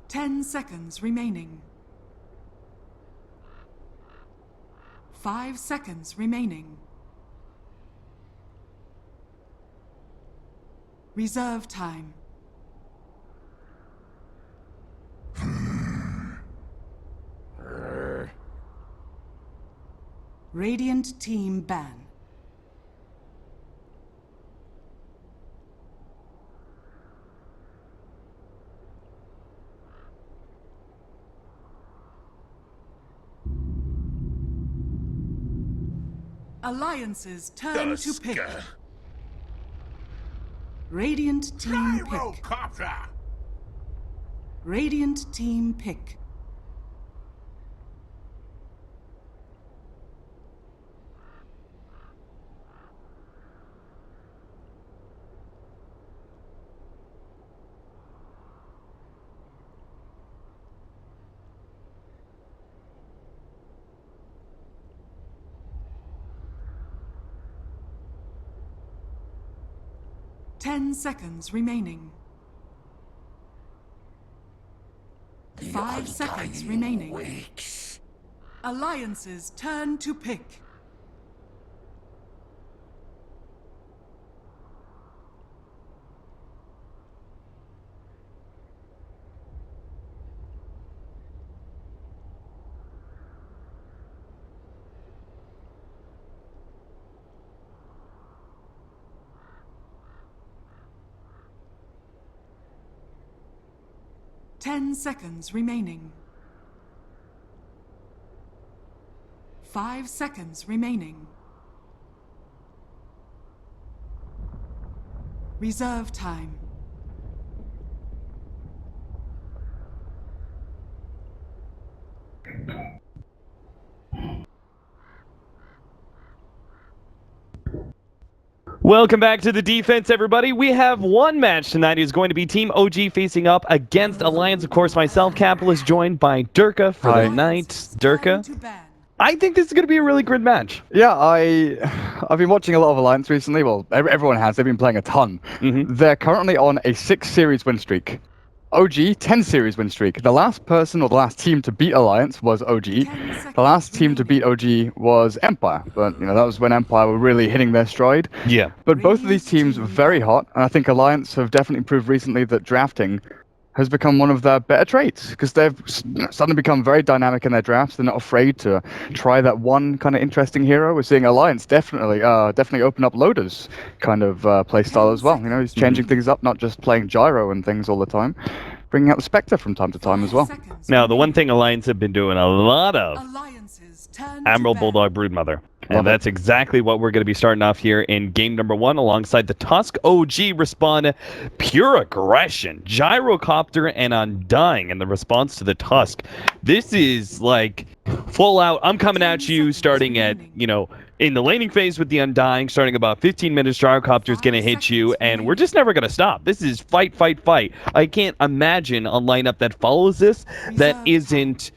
10 seconds remaining. 5 seconds remaining. Reserve time. Radiant team ban. Alliances turn to pick. Radiant team pick. Radiant team pick. Ten seconds remaining. 5 seconds remaining. Alliances turn to pick. Ten seconds remaining. 5 seconds remaining. Reserve time. Welcome back to the defense, everybody. We have one match tonight. It's going to be Team OG facing up against Alliance. Of course, myself, Capitalist, joined by Durka for the night. Durka, I think this is going to be a really good match. Yeah, I've been watching a lot of Alliance recently. Well, everyone has. They've been playing a ton. They're currently on a 6-series win streak. OG, 10-series win streak. The last person or the last team to beat Alliance was OG. The last team to beat OG was Empire, but that was when Empire were really hitting their stride. Yeah. But both of these teams were very hot, and I think Alliance have definitely proved recently that drafting has become one of their better traits, because they've suddenly become very dynamic in their drafts. They're not afraid to try that one kind of interesting hero. We're seeing Alliance definitely open up Loader's kind of play style as well. He's changing things up, not just playing Gyro and things all the time, bringing out the Spectre from time to time as well. Now, the one thing Alliance have been doing a lot of, Admiral Bulldog Broodmother. And that's exactly what we're going to be starting off here in game number 1 alongside the Tusk. OG respond pure aggression, Gyrocopter and Undying in the response to the Tusk. This is like full out, I'm coming at you starting at, in the laning phase with the Undying, starting about 15 minutes, Gyrocopter's going to hit you, and we're just never going to stop. This is fight, fight, fight. I can't imagine a lineup that follows this that isn't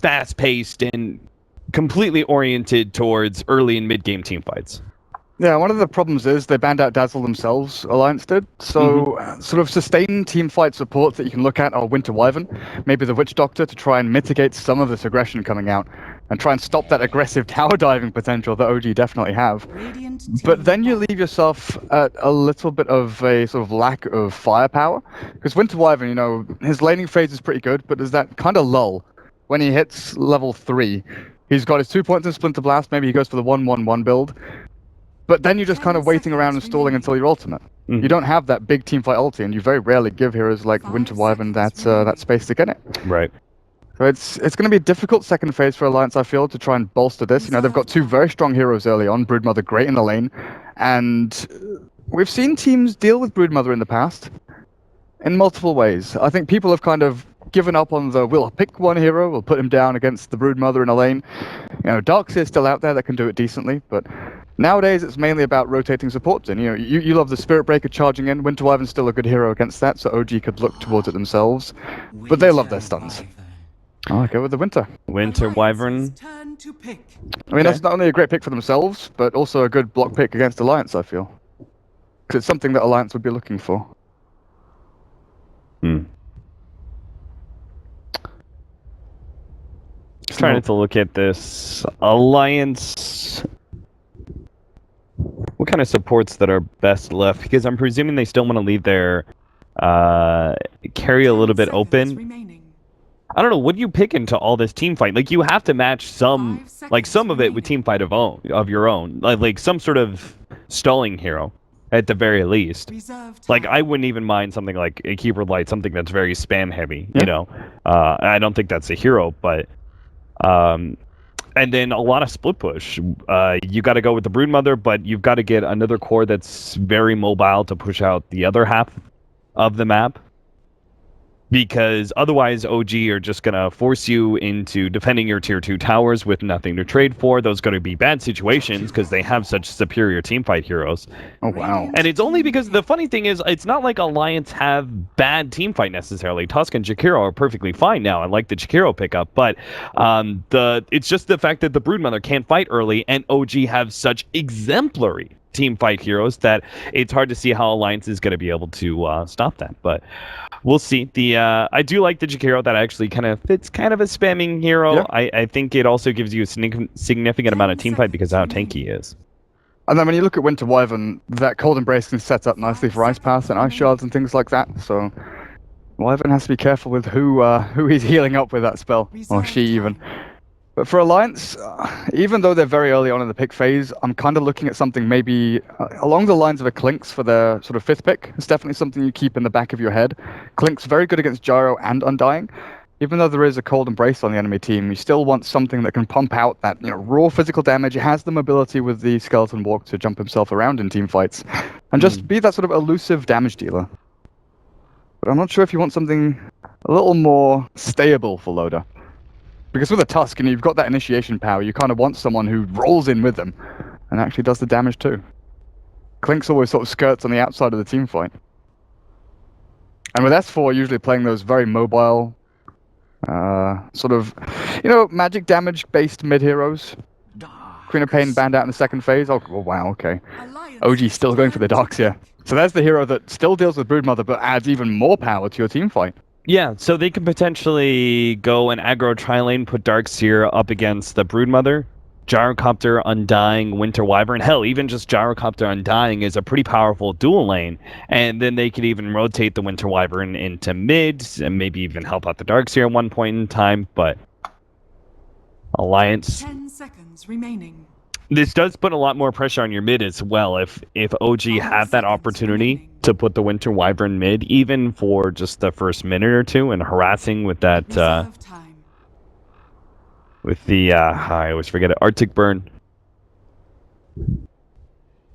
fast-paced and completely oriented towards early and mid-game team fights. Yeah, one of the problems is they banned out Dazzle themselves, Alliance did. So sort of sustained team fight support that you can look at are Winter Wyvern, maybe the Witch Doctor, to try and mitigate some of this aggression coming out and try and stop that aggressive tower diving potential that OG definitely have. But then you leave yourself at a little bit of a sort of lack of firepower, because Winter Wyvern, his laning phase is pretty good, but there's that kind of lull when he hits level 3. He's got his 2 points in Splinter Blast, maybe he goes for the 1-1-1 build. But then you're just kind of waiting around and stalling until your ultimate. You don't have that big teamfight ulti, and you very rarely give heroes like Winter Wyvern that space to get it. Right. So it's going to be a difficult second phase for Alliance, I feel, to try and bolster this. They've got 2 very strong heroes early on, Broodmother great in the lane, and we've seen teams deal with Broodmother in the past in multiple ways. I think people have kind of given up on we'll pick one hero, we'll put him down against the Broodmother in a lane. Darkseer's still out there that can do it decently, but nowadays it's mainly about rotating supports. And you love the Spirit Breaker charging in. Winter Wyvern's still a good hero against that, so OG could look towards it themselves. But they love their stuns. I'll go with the Winter. Winter Wyvern. I mean, that's not only a great pick for themselves, but also a good block pick against Alliance, I feel. Because it's something that Alliance would be looking for. Trying to look at this alliance. What kind of supports that are best left? Because I'm presuming they still want to leave their carry a little bit open. Remaining. I don't know. What do you pick into all this team fight? Like, you have to match some, like some of it with team fight of your own, like some sort of stalling hero, at the very least. Like, I wouldn't even mind something like a Keeper Light, something that's very spam heavy. Yeah. You know, I don't think that's a hero, but and then a lot of split push. You got to go with the Broodmother, but you've got to get another core that's very mobile to push out the other half of the map. Because otherwise, OG are just going to force you into defending your tier 2 towers with nothing to trade for. Those are going to be bad situations because they have such superior teamfight heroes. Oh, wow. And it's only because the funny thing is, it's not like Alliance have bad teamfight necessarily. Tusk and Jakiro are perfectly fine now. I like the Jakiro pickup, but it's just the fact that the Broodmother can't fight early, and OG have such exemplary team fight heroes that it's hard to see how Alliance is going to be able to stop that. But we'll see. I do like the Jakiro. That actually kind of fits kind of a spamming hero. Yeah. I think it also gives you a significant amount of team fight because of how tanky he is. And then when you look at Winter Wyvern, that Cold Embrace can set up nicely for Ice Pass and Ice Shards and things like that. So Wyvern has to be careful with who he's healing up with that spell, or she even. But for Alliance, even though they're very early on in the pick phase, I'm kind of looking at something maybe along the lines of a Clinkz for their sort of 5th pick. It's definitely something you keep in the back of your head. Clink's very good against Gyro and Undying. Even though there is a Cold Embrace on the enemy team, you still want something that can pump out that raw physical damage. It has the mobility with the Skeleton Walk to jump himself around in team fights, and just be that sort of elusive damage dealer. But I'm not sure if you want something a little more stable for Loda. Because with a Tusk, and you've got that initiation power, you kind of want someone who rolls in with them and actually does the damage too. Clinkz always sort of skirts on the outside of the team fight. And with S4 usually playing those very mobile, sort of, magic damage-based mid-heroes. Queen of Pain banned out in the 2nd phase. Oh, wow, okay. OG still going for the Darks here. So there's the hero that still deals with Broodmother, but adds even more power to your team fight. Yeah, so they can potentially go and aggro tri-lane, put Darkseer up against the Broodmother, Gyrocopter, Undying, Winter Wyvern. Hell, even just Gyrocopter Undying is a pretty powerful dual lane. And then they could even rotate the Winter Wyvern into mid, and maybe even help out the Darkseer at one point in time. But Alliance... 10 seconds remaining. This does put a lot more pressure on your mid as well. If OG had that opportunity to put the Winter Wyvern mid, even for just the first minute or two, and harassing with that, with the, I always forget it, Arctic Burn.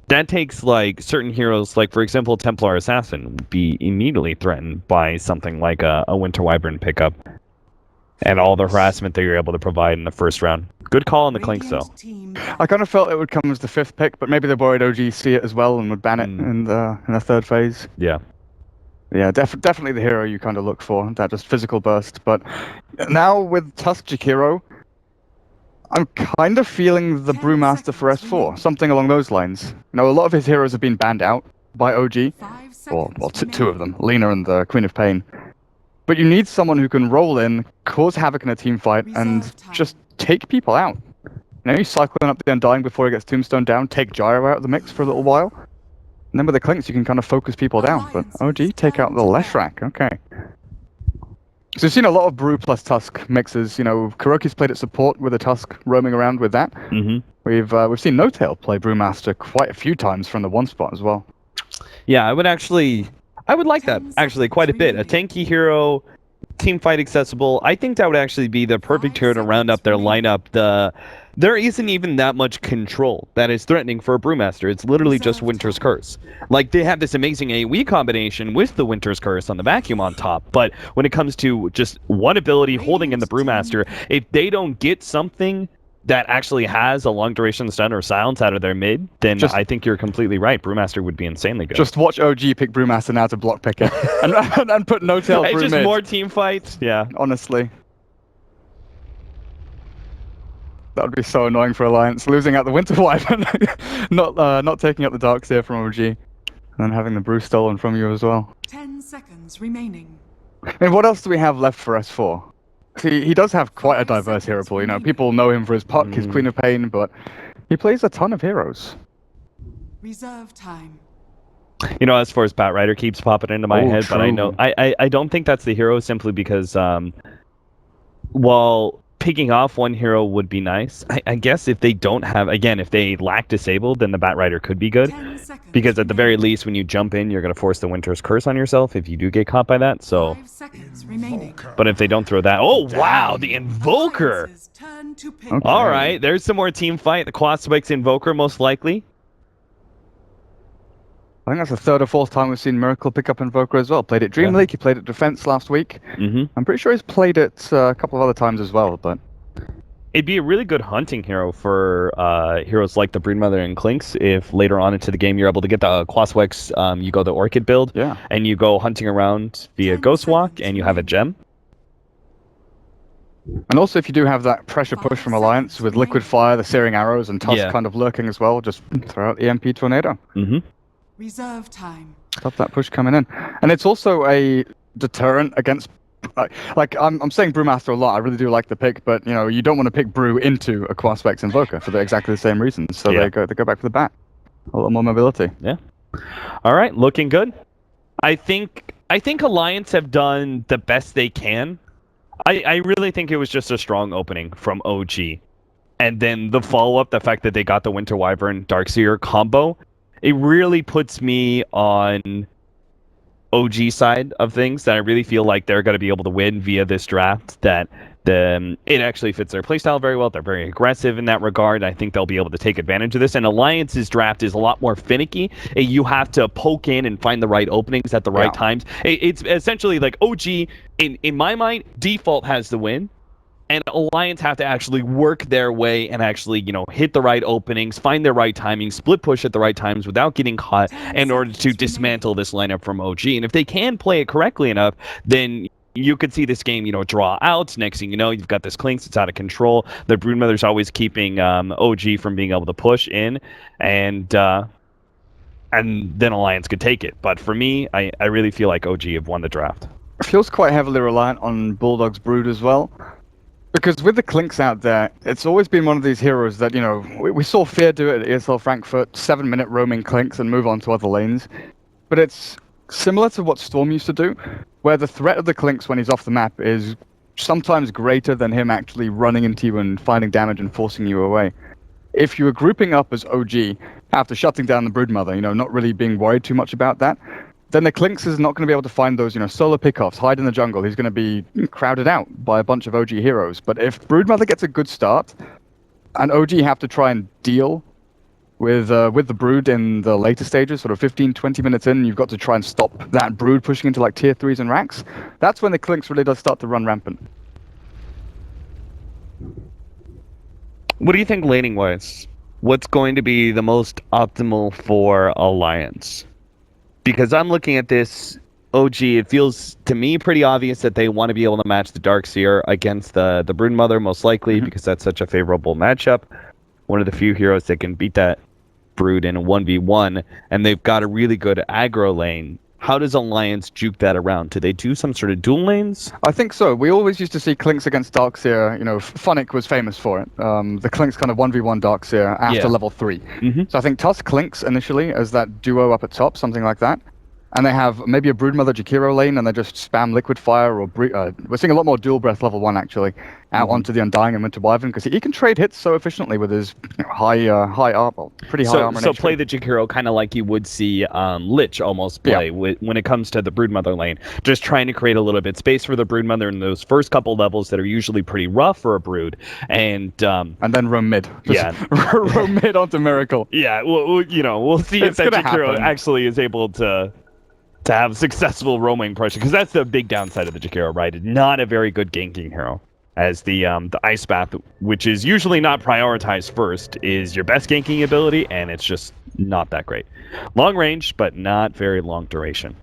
That takes, like, certain heroes, like, for example, Templar Assassin, would be immediately threatened by something like a Winter Wyvern pickup. And all the harassment that you're able to provide in the first round. Good call on the Clinkz, though. I kind of felt it would come as the 5th pick, but maybe the worried OG see it as well and would ban it in the 3rd phase. Yeah. Yeah, definitely the hero you kind of look for, that just physical burst. But now with Tusk Jakiro, I'm kind of feeling the Brewmaster for S4, something along those lines. A lot of his heroes have been banned out by OG, well, two of them, Lena and the Queen of Pain. But you need someone who can roll in, cause havoc in a team fight, and just take people out. You cycling up the Undying before he gets Tombstone down, take Gyro out of the mix for a little while. And then with the Clinkz, you can kind of focus people down. But OG, take out the Leshrac, okay. So we've seen a lot of Brew plus Tusk mixes. Kuroki's played at support with a Tusk roaming around with that. Mm-hmm. We've seen No-Tail play Brewmaster quite a few times from the 1 spot as well. Yeah, I would like that, actually, quite a bit. A tanky hero, team fight accessible. I think that would actually be the perfect hero to round up their lineup. There isn't even that much control that is threatening for a Brewmaster. It's literally just Winter's Curse. Like, they have this amazing AoE combination with the Winter's Curse on the vacuum on top, but when it comes to just one ability holding in the Brewmaster, if they don't get something that actually has a long duration stun or silence out of their mid, then I think you're completely right. Brewmaster would be insanely good. Just watch OG pick Brewmaster now to block pick it and put No-Tail Brew It's just mid. more team fights. Yeah. Honestly. That would be so annoying for Alliance, losing out the Winter Wyvern, not taking up the Darkseer from OG, and then having the Brew stolen from you as well. 10 seconds remaining. I mean, what else do we have left for S4? he does have quite a diverse hero pool. You know, people know him for his Puck, his Queen of Pain, but he plays a ton of heroes. Reserve time. You know, as far as Batrider keeps popping into my head, true. but I know I don't think that's the hero simply because while picking off one hero would be nice, I guess if they don't have, again, if they lack disabled, then the Batrider could be good. 10 seconds Because at the very remaining. least, when you jump in, you're going to force the Winter's Curse on yourself if you do get caught by that. So, 5 seconds remaining. but if they don't throw that, oh wow, the Invoker! Alliance's turn to pick. Okay. All right, there's some more team fight. The Quaswix Invoker, most likely. I think that's the third or fourth time we've seen Miracle pick up Invoker as well. Played it Dream Yeah. League, he played it Defense last week. Mm-hmm. I'm pretty sure he's played it a couple of other times as well, but... It'd be a really good hunting hero for heroes like the Broodmother and Clinks if later on into the game you're able to get the Quaswex, you go the Orchid build, Yeah. and you go hunting around via 10 Ghost Walk, seconds and you have a gem. And also, if you do have that pressure push 5 from Alliance seconds with Liquid remaining. Fire, the Searing Arrows, and Tusk Yeah. kind of lurking as well, just throw out the MP Tornado. Mm-hmm. Reserve time. Stop that push coming in. And it's also a deterrent against... Like, I'm saying Brewmaster a lot, I really do like the pick, but, you know, you don't want to pick Brew into a Quaswex Invoker for exactly the same reasons. So Yeah. they go back for the bat. A little more mobility. Yeah. All right, looking good. I think Alliance have done the best they can. I really think it was just a strong opening from OG. And then the follow-up, the fact that they got the Winter Wyvern Darkseer combo, it really puts me on OG side of things, that I really feel like they're going to be able to win via this draft, that it actually fits their playstyle very well. They're very aggressive in that regard. I think they'll be able to take advantage of this. And Alliance's draft is a lot more finicky. You have to poke in and find the right openings at the right times. It's essentially like OG, in my mind, default has the win. And Alliance have to actually work their way and actually, you know, hit the right openings, find their right timing, split push at the right times without getting caught in order to dismantle this lineup from OG. And if they can play it correctly enough, then you could see this game, you know, draw out. Next thing you know, you've got this Clinks. It's out of control. The Broodmother's always keeping OG from being able to push in, and then Alliance could take it. But for me, I really feel like OG have won the draft. Feels quite heavily reliant on Bulldog's Brood as well. Because with the Clinks out there, it's always been one of these heroes that, you know, we saw Fear do it at ESL Frankfurt, 7-minute roaming Clinks and move on to other lanes. But it's similar to what Storm used to do, where the threat of the Clinks when he's off the map is sometimes greater than him actually running into you and finding damage and forcing you away. If you were grouping up as OG after shutting down the Broodmother, you know, not really being worried too much about that, then the Clinks is not going to be able to find those, you know, solo pickoffs, hide in the jungle. He's going to be crowded out by a bunch of OG heroes. But if Broodmother gets a good start, and OG have to try and deal with the Brood in the later stages, sort of 15, 20 minutes in, you've got to try and stop that Brood pushing into like tier 3s and racks. That's when the Clinks really does start to run rampant. What do you think laning-wise? What's going to be the most optimal for Alliance? Because I'm looking at this, OG, it feels to me pretty obvious that they want to be able to match the Darkseer against the Broodmother, most likely, because that's such a favorable matchup. One of the few heroes that can beat that Brood in a 1v1, and they've got a really good aggro lane. How does Alliance juke that around? Do they do some sort of dual lanes? I think so. We always used to see Clinks against Darkseer. You know, Funnick was famous for it. The Clinks kind of 1v1 Darkseer after level 3. So I think Tusk Clinks initially as that duo up at top, something like that. And they have maybe a Broodmother Jakiro lane, and they just spam Liquid Fire, or we're seeing a lot more Dual Breath level 1 actually, out onto the Undying and Winter Wyvern, because he can trade hits so efficiently with his high armor, pretty high armor. So play the Jakiro kind of like you would see Lich almost play when it comes to the Broodmother lane, just trying to create a little bit space for the Broodmother in those first couple levels that are usually pretty rough for a Brood, and then roam mid. Roam mid onto Miracle. Yeah, well, you know, we'll see if that Jakiro actually is able to have successful roaming pressure, because that's the big downside of the Jakiro, right? It's not a very good ganking hero, as the Ice Bath, which is usually not prioritized first, is your best ganking ability, and it's just not that great. Long range, but not very long duration.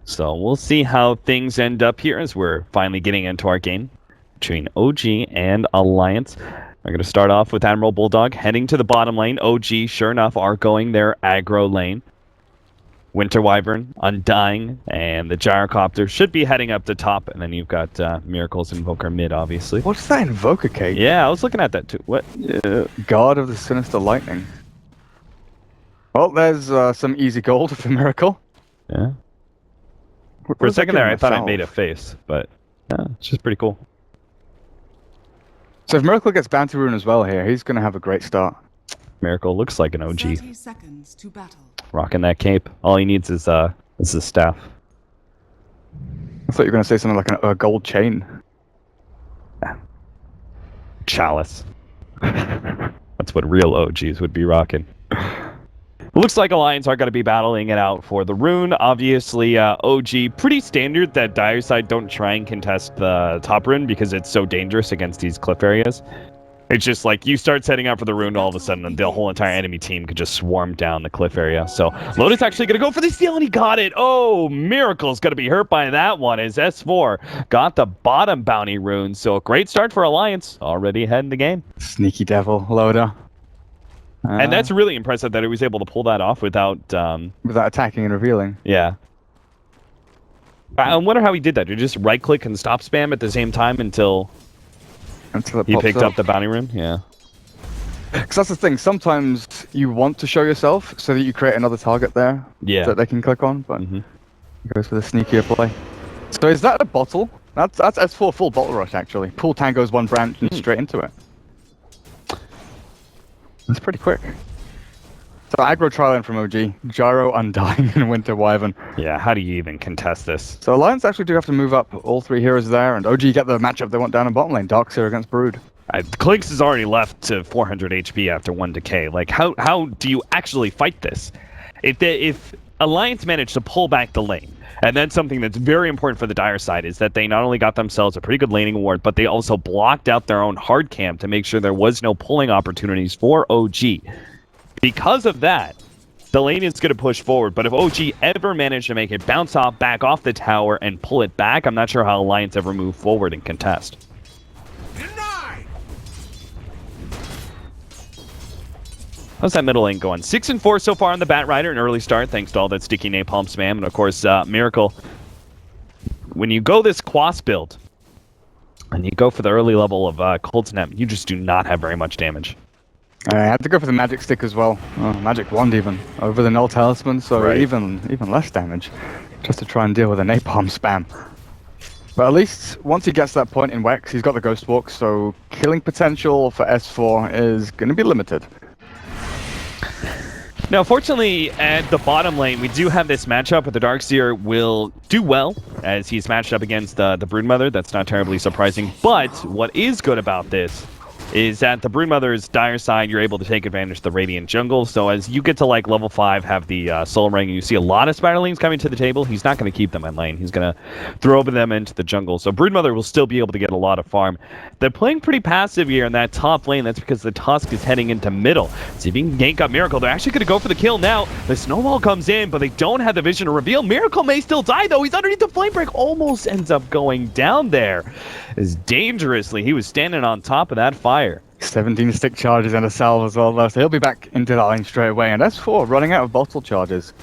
So we'll see how things end up here as we're finally getting into our game between OG and Alliance. We're going to start off with Admiral Bulldog heading to the bottom lane. OG, sure enough, are going their aggro lane. Winter Wyvern, Undying, and the Gyrocopter should be heading up the top, and then you've got Miracle's Invoker mid, obviously. What's that Invoker cake? Yeah, I was looking at that too. What? God of the Sinister Lightning. Well, there's some easy gold for Miracle. Yeah. What For a does that second give there, I him, thought I salve? made a face, but yeah, it's just pretty cool. So if Miracle gets Bounty Rune as well here, he's going to have a great start. Miracle looks like an OG. 30 seconds to battle. Rocking that cape. All he needs is the staff. I thought you were going to say something like a gold chain. Chalice. That's what real OGs would be rocking. Looks like Alliance are going to be battling it out for the rune. Obviously, OG, pretty standard that Dire Side don't try and contest the top rune because it's so dangerous against these cliff areas. It's just like you start setting up for the rune, all of a sudden the whole entire enemy team could just swarm down the cliff area. So Lotus actually going to go for the steal, and he got it. Oh, Miracle's going to be hurt by that one as S4 got the bottom bounty rune. So a great start for Alliance, already ahead in the game. Sneaky devil, Loader. And that's really impressive that he was able to pull that off without... without attacking and revealing. Yeah. I wonder how he did that. Did he just right-click and stop spam at the same time until Until it he pops picked up. up the bounty rune? Yeah. Because that's the thing, sometimes you want to show yourself so that you create another target there Yeah. that they can click on, but Mhm. he goes for the sneakier play. So is that a bottle? That's S4 full bottle rush, actually. Pull Tango's one branch and straight into it. That's pretty quick. So aggro trial in from OG, Gyro, Undying, and Winter Wyvern. Yeah, how do you even contest this? So Alliance actually do have to move up all three heroes there, and OG get the matchup they want down in bottom lane. Darkseer against Brood. Clinks is already left to 400 HP after 1 decay. Like, how do you actually fight this? If Alliance managed to pull back the lane, and then something that's very important for the Dire side is that they not only got themselves a pretty good laning award, but they also blocked out their own hard camp to make sure there was no pulling opportunities for OG. Because of that, the lane is going to push forward, but if OG ever managed to make it bounce off back off the tower and pull it back, I'm not sure how Alliance ever move forward and contest. How's that middle lane going? 6 and 4 so far on the Bat Rider, an early start thanks to all that sticky napalm spam, and of course Miracle. When you go this Quas build, and you go for the early level of Cold Snap, you just do not have very much damage. I had to go for the magic stick as well, magic wand even, over the null talisman, so Right. even less damage, just to try and deal with the napalm spam. But at least once he gets to that point in Wex, he's got the Ghost Walk, so killing potential for S4 is going to be limited. Now, fortunately, at the bottom lane, we do have this matchup where the Darkseer will do well as he's matched up against the Broodmother. That's not terribly surprising. But what is good about this is that the Broodmother's Dire side, you're able to take advantage of the Radiant Jungle. So as you get to like level 5, have the Soul Ring, and you see a lot of Spiderlings coming to the table, he's not going to keep them in lane. He's going to throw them into the jungle. So Broodmother will still be able to get a lot of farm. They're playing pretty passive here in that top lane. That's because the Tusk is heading into middle. See if he can gank up Miracle. They're actually going to go for the kill now. The Snowball comes in, but they don't have the vision to reveal. Miracle may still die, though. He's underneath the Flame Break. Almost ends up going down there. As dangerously, he was standing on top of that fire. 17 stick charges and a salve as well, though, so he'll be back into that lane straight away. And S4 running out of bottle charges.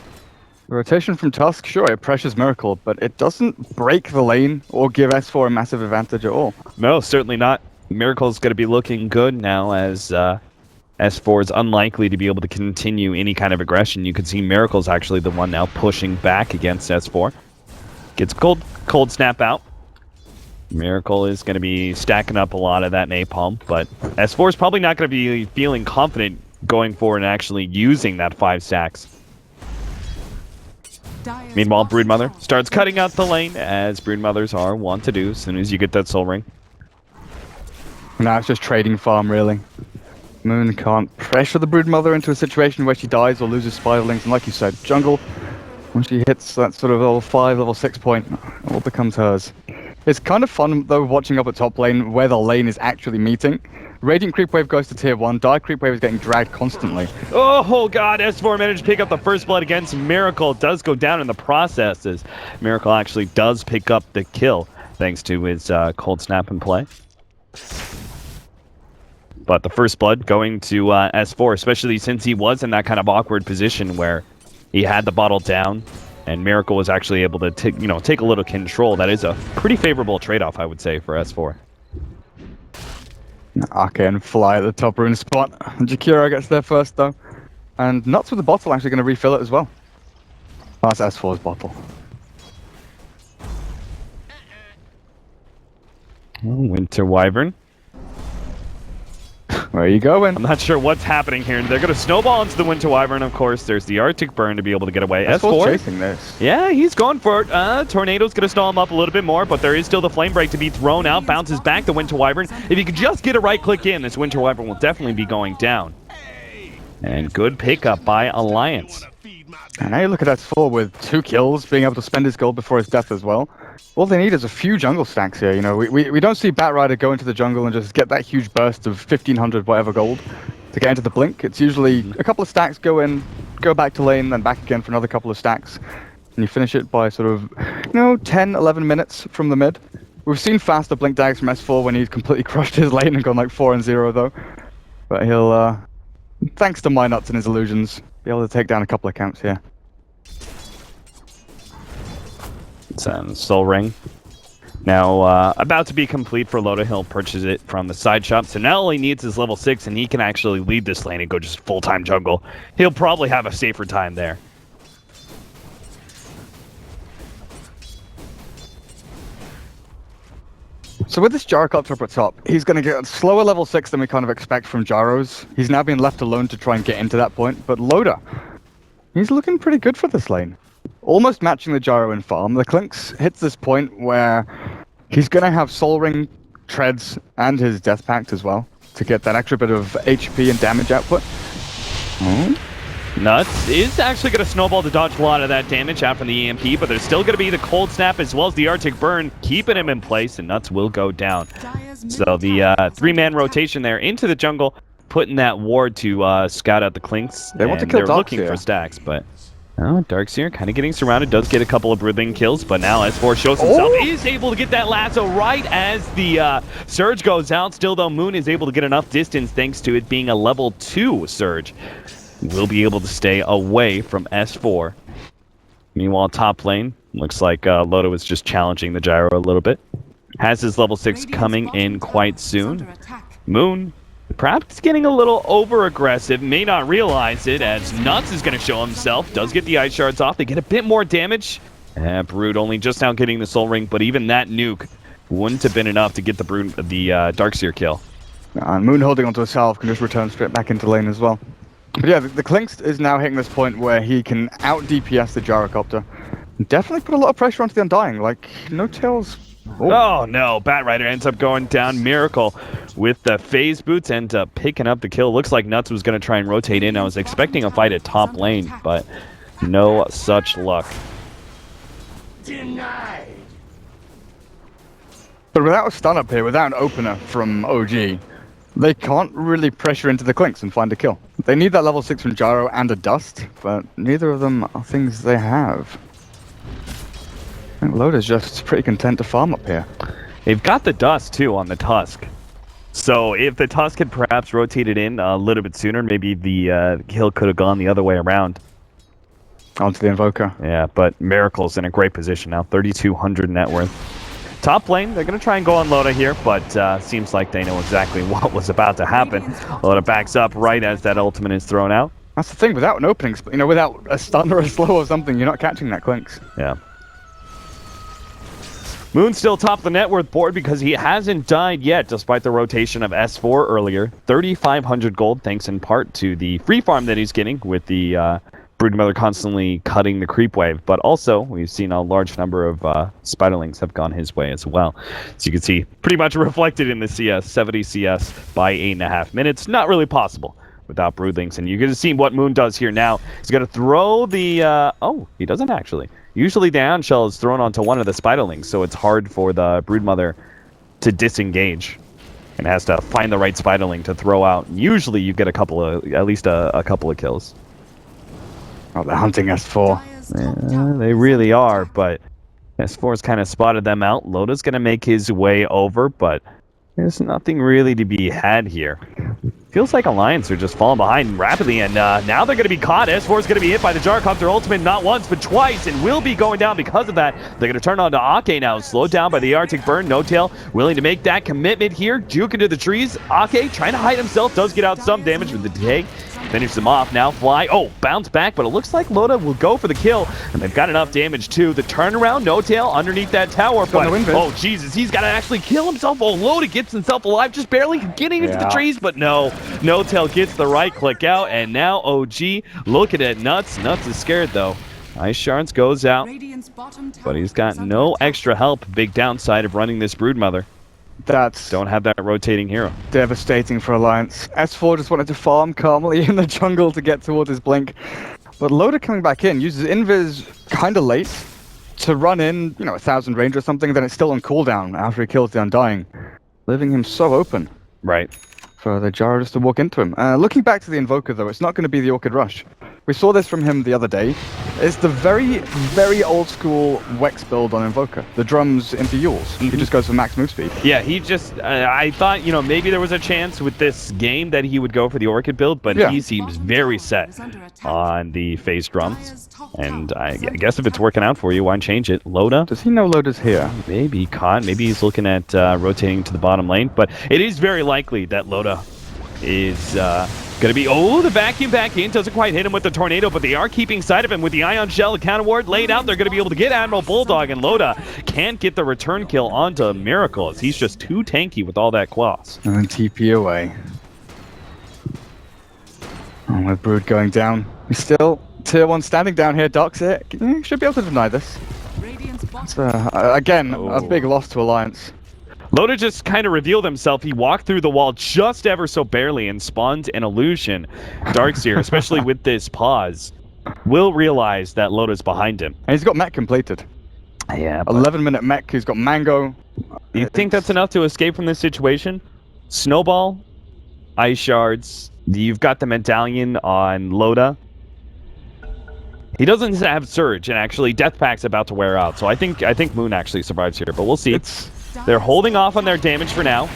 The rotation from Tusk, sure, it pressures Miracle, but it doesn't break the lane or give S4 a massive advantage at all. No, certainly not. Miracle's going to be looking good now as S4 is unlikely to be able to continue any kind of aggression. You can see Miracle's actually the one now pushing back against S4. Gets cold snap out. Miracle is going to be stacking up a lot of that napalm, but S4 is probably not going to be feeling confident going forward and actually using that 5 stacks. Dire's Meanwhile, bottom Broodmother tower starts is cutting out the lane, as Broodmothers are wont to do as soon as you get that Soul Ring. Now it's just trading farm, really. Moon can't pressure the Broodmother into a situation where she dies or loses Spiderlings, and like you said, jungle, when she hits that sort of level 5, level 6 point, it all becomes hers. It's kind of fun, though, watching up at top lane where the lane is actually meeting. Radiant Creep Wave goes to tier 1, Dire Creep Wave is getting dragged constantly. Oh god, S4 managed to pick up the first blood against Miracle. It does go down in the process as Miracle actually does pick up the kill thanks to his cold snap and play. But the first blood going to S4, especially since he was in that kind of awkward position where He had the bottle down, and Miracle was actually able to take a little control. That is a pretty favorable trade-off, I would say, for S4. Arcane fly at the top rune spot. Jakiro gets there first, though. And Nuts with the bottle actually going to refill it as well. Oh, that's S4's bottle. Winter Wyvern. Where are you going? I'm not sure what's happening here. They're going to snowball into the Winter Wyvern, of course. There's the Arctic Burn to be able to get away. S4's S4 chasing this. Yeah, he's going for it. Tornado's going to stall him up a little bit more, but there is still the Flame Break to be thrown out. Bounces back the Winter Wyvern. If you could just get a right click in, this Winter Wyvern will definitely be going down. And good pickup by Alliance. And now you look at S4 with 2 kills, being able to spend his gold before his death as well. All they need is a few jungle stacks here. You know, we don't see Batrider go into the jungle and just get that huge burst of 1500 whatever gold to get into the blink. It's usually a couple of stacks, go in, go back to lane, then back again for another couple of stacks. And you finish it by sort of, 10, 11 minutes from the mid. We've seen faster blink dags from S4 when he's completely crushed his lane and gone like 4-0 though. But he'll, thanks to my nuts and his illusions, be able to take down a couple of camps here. Soul Ring. Now, about to be complete for Lota. He'll purchase it from the side shop. So now all he needs is level 6, and he can actually lead this lane and go just full-time jungle. He'll probably have a safer time there. So with this Gyrocopter up at top, he's going to get slower level 6 than we kind of expect from Gyros. He's now being left alone to try and get into that point, but Lota, he's looking pretty good for this lane. Almost matching the Gyro in farm. The Clinks hits this point where he's going to have Soul Ring, Treads, and his Death Pact as well to get that extra bit of HP and damage output. Nuts is actually going to snowball to dodge a lot of that damage out from the EMP, but there's still going to be the Cold Snap as well as the Arctic Burn, keeping him in place, and Nuts will go down. So the 3-man rotation there into the jungle, putting that ward to scout out the Clinks. They want to kill They're looking for stacks, but... Oh, Darkseer kind of getting surrounded, does get a couple of Broodling kills, but now S4 shows himself, is able to get that lasso right as the Surge goes out. Still, though, Moon is able to get enough distance thanks to it being a level 2 Surge. Will be able to stay away from S4. Meanwhile, top lane, looks like Lota was just challenging the Gyro a little bit. Has his level 6 coming in quite soon. Moon, perhaps getting a little over-aggressive, may not realize it, as Nuts is going to show himself. Does get the Ice Shards off. They get a bit more damage. Brood only just now getting the Soul Ring, but even that nuke wouldn't have been enough to get the Darkseer kill. And Moon holding onto a salve can just return straight back into lane as well. But yeah, the Clinks is now hitting this point where he can out-DPS the Gyrocopter. Definitely put a lot of pressure onto the Undying, like, no tails. Oh no, Batrider ends up going down. Miracle with the phase boots ends up picking up the kill. Looks like Nuts was going to try and rotate in. I was expecting a fight at top lane, but no such luck. Denied. But without a stun up here, without an opener from OG, they can't really pressure into the Clinks and find a kill. They need that level 6 from Gyro and a Dust, but neither of them are things they have. I think Loda's just pretty content to farm up here. They've got the Dust, too, on the Tusk. So if the Tusk had perhaps rotated in a little bit sooner, maybe the kill could have gone the other way around. Onto the Invoker. Yeah, but Miracle's in a great position now. 3,200 net worth. Top lane, they're going to try and go on Lota here, but seems like they know exactly what was about to happen. Lota backs up right as that ultimate is thrown out. That's the thing, without an opening, without a stun or a slow or something, you're not catching that Clinks. Yeah. Moon still top the net worth board because he hasn't died yet, despite the rotation of S4 earlier. 3,500 gold, thanks in part to the free farm that he's getting with the Broodmother constantly cutting the creep wave. But also, we've seen a large number of Spiderlings have gone his way as well. So you can see, pretty much reflected in the CS, 70 CS by 8.5 minutes. Not really possible without Broodlings. And you can see what Moon does here now. He's going to throw the... oh, he doesn't actually. Usually the Ion Shell is thrown onto one of the Spiderlings, so it's hard for the Broodmother to disengage. And has to find the right Spiderling to throw out. Usually you get at least a couple of kills. Oh, they're hunting S4. Yeah, they really are, but S4's kind of spotted them out. Lota's going to make his way over, but there's nothing really to be had here. Feels like Alliance are just falling behind rapidly, and now they're going to be caught. S4 is going to be hit by the Gyrocopter ultimate not once, but twice, and will be going down because of that. They're going to turn on to Ake now, slowed down by the Arctic Burn. No Tail willing to make that commitment here. Juke into the trees. Ake trying to hide himself, does get out some damage with the decay. Finishes him off now. Fly. Oh, bounce back, but it looks like Loda will go for the kill, and they've got enough damage too. The turnaround, No Tail underneath that tower, but oh Jesus, he's got to actually kill himself. Oh, Loda gets himself alive, just barely getting into the trees, but no. No Tail gets the right click out, and now OG looking at Nuts. Nuts is scared though. Ice Shards goes out, but he's got no extra help. Big downside of running this Broodmother. Don't have that rotating hero. Devastating for Alliance. S4 just wanted to farm calmly in the jungle to get towards his blink. But Loda coming back in uses Invis kind of late to run in, 1,000 range or something, then it's still on cooldown after he kills the Undying, leaving him so open. Right. For the Gyro just to walk into him. Looking back to the Invoker though, it's not going to be the Orchid Rush. We saw this from him the other day. It's the very, very old school Wex build on Invoker. The drums into Yules. He just goes for max move speed. Yeah, he just, I thought, maybe there was a chance with this game that he would go for the Orchid build, but he seems very set on the phase drums. And I guess if it's working out for you, why change it? Loda? Does he know Loda's here? Maybe caught. Maybe he's looking at rotating to the bottom lane, but it is very likely that Loda is going to be... Oh, the vacuum back in. Doesn't quite hit him with the tornado, but they are keeping sight of him with the Ion Shell counter ward laid out. They're going to be able to get Admiral Bulldog, and Loda can't get the return kill onto Miracle as he's just too tanky with all that claws. And TP away. Oh, with Brood going down. He's still tier 1 standing down here. Doc's it. Should be able to deny this. It's, again, a big loss to Alliance. Loda just kind of revealed himself. He walked through the wall just ever so barely and spawned an illusion. Darkseer, especially with this pause, will realize that Loda's behind him. And he's got mech completed. Yeah. 11-minute mech. He's got Mango. You think that's enough to escape from this situation? Snowball, Ice Shards. You've got the Medallion on Loda. He doesn't have Surge, and actually Death Pack's about to wear out. So I think Moon actually survives here, but we'll see. They're holding off on their damage for now.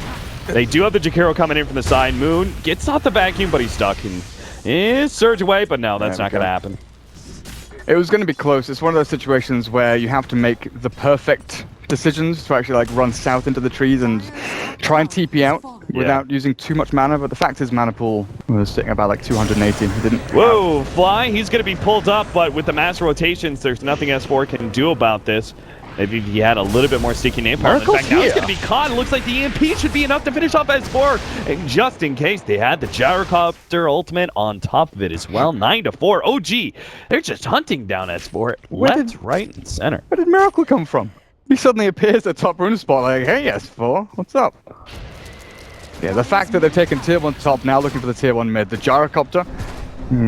They do have the Jakiro coming in from the side. Moon gets off the vacuum, but he's stuck and is Surge away, but no, that's not going to happen. It was going to be close. It's one of those situations where you have to make the perfect decisions to actually run south into the trees and try and TP out without using too much mana, but the fact is mana pool was sitting about 280. He didn't. Whoa, Fly, he's going to be pulled up, but with the mass rotations, there's nothing S4 can do about this. Maybe if he had a little bit more sticky napalm. In fact, now he's going to be caught. It looks like the EMP should be enough to finish off S4. And just in case, they had the Gyrocopter ultimate on top of it as well. 9-4. OG, they're just hunting down S4 left, right, and center. Where did Miracle come from? He suddenly appears at top rune spot like, hey, S4, what's up? Yeah, the fact that they've taken tier 1 top, now looking for the tier 1 mid. The Gyrocopter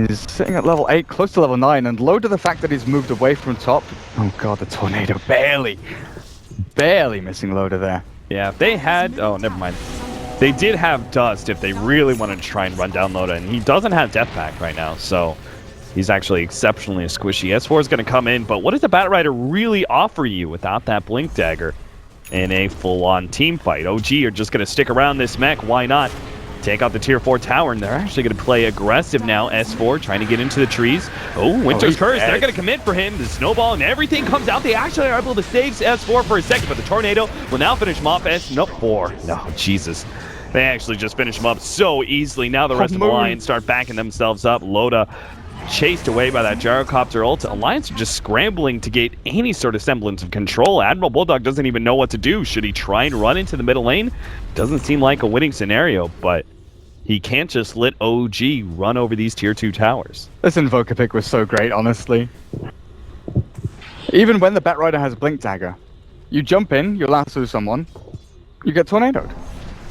is sitting at level 8, close to level 9, and low to the fact that he's moved away from top. Oh god, the tornado barely missing Loda there. Yeah, if they had... Oh, never mind. They did have Dust if they really wanted to try and run down Loda, and he doesn't have Death Pack right now, so he's actually exceptionally squishy. S4 is going to come in, but what does the Bat Rider really offer you without that Blink Dagger in a full-on team fight? OG are just going to stick around this mech. Why not? Take out the tier 4 tower, and they're actually going to play aggressive now. S4 trying to get into the trees. Oh, Winter's Curse. They're going to commit for him. The snowball and everything comes out. They actually are able to save S4 for a second, but the tornado will now finish him off. S4. No, Jesus. They actually just finish him up so easily. Now the rest of the Alliance start backing themselves up. Loda chased away by that Gyrocopter ult. Alliance are just scrambling to get any sort of semblance of control. Admiral Bulldog doesn't even know what to do. Should he try and run into the middle lane? Doesn't seem like a winning scenario, but he can't just let OG run over these tier 2 towers. This Invoker pick was so great, honestly. Even when the Bat Rider has Blink Dagger, you jump in, you lasso someone, you get tornadoed.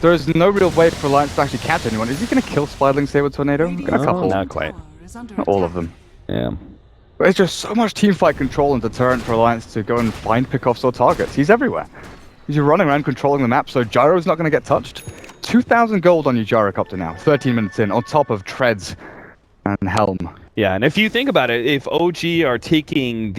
There is no real way for Alliance to actually catch anyone. Is he going to kill Spidlings here with tornado? A couple. Not quite. Not all of them. Yeah. But it's just so much teamfight control and deterrent for Alliance to go and find pickoffs or targets. He's everywhere. He's running around controlling the map, so Gyro's not going to get touched. 2,000 gold on your Gyrocopter now, 13 minutes in, on top of Treads and Helm. Yeah, and if you think about it, if OG are taking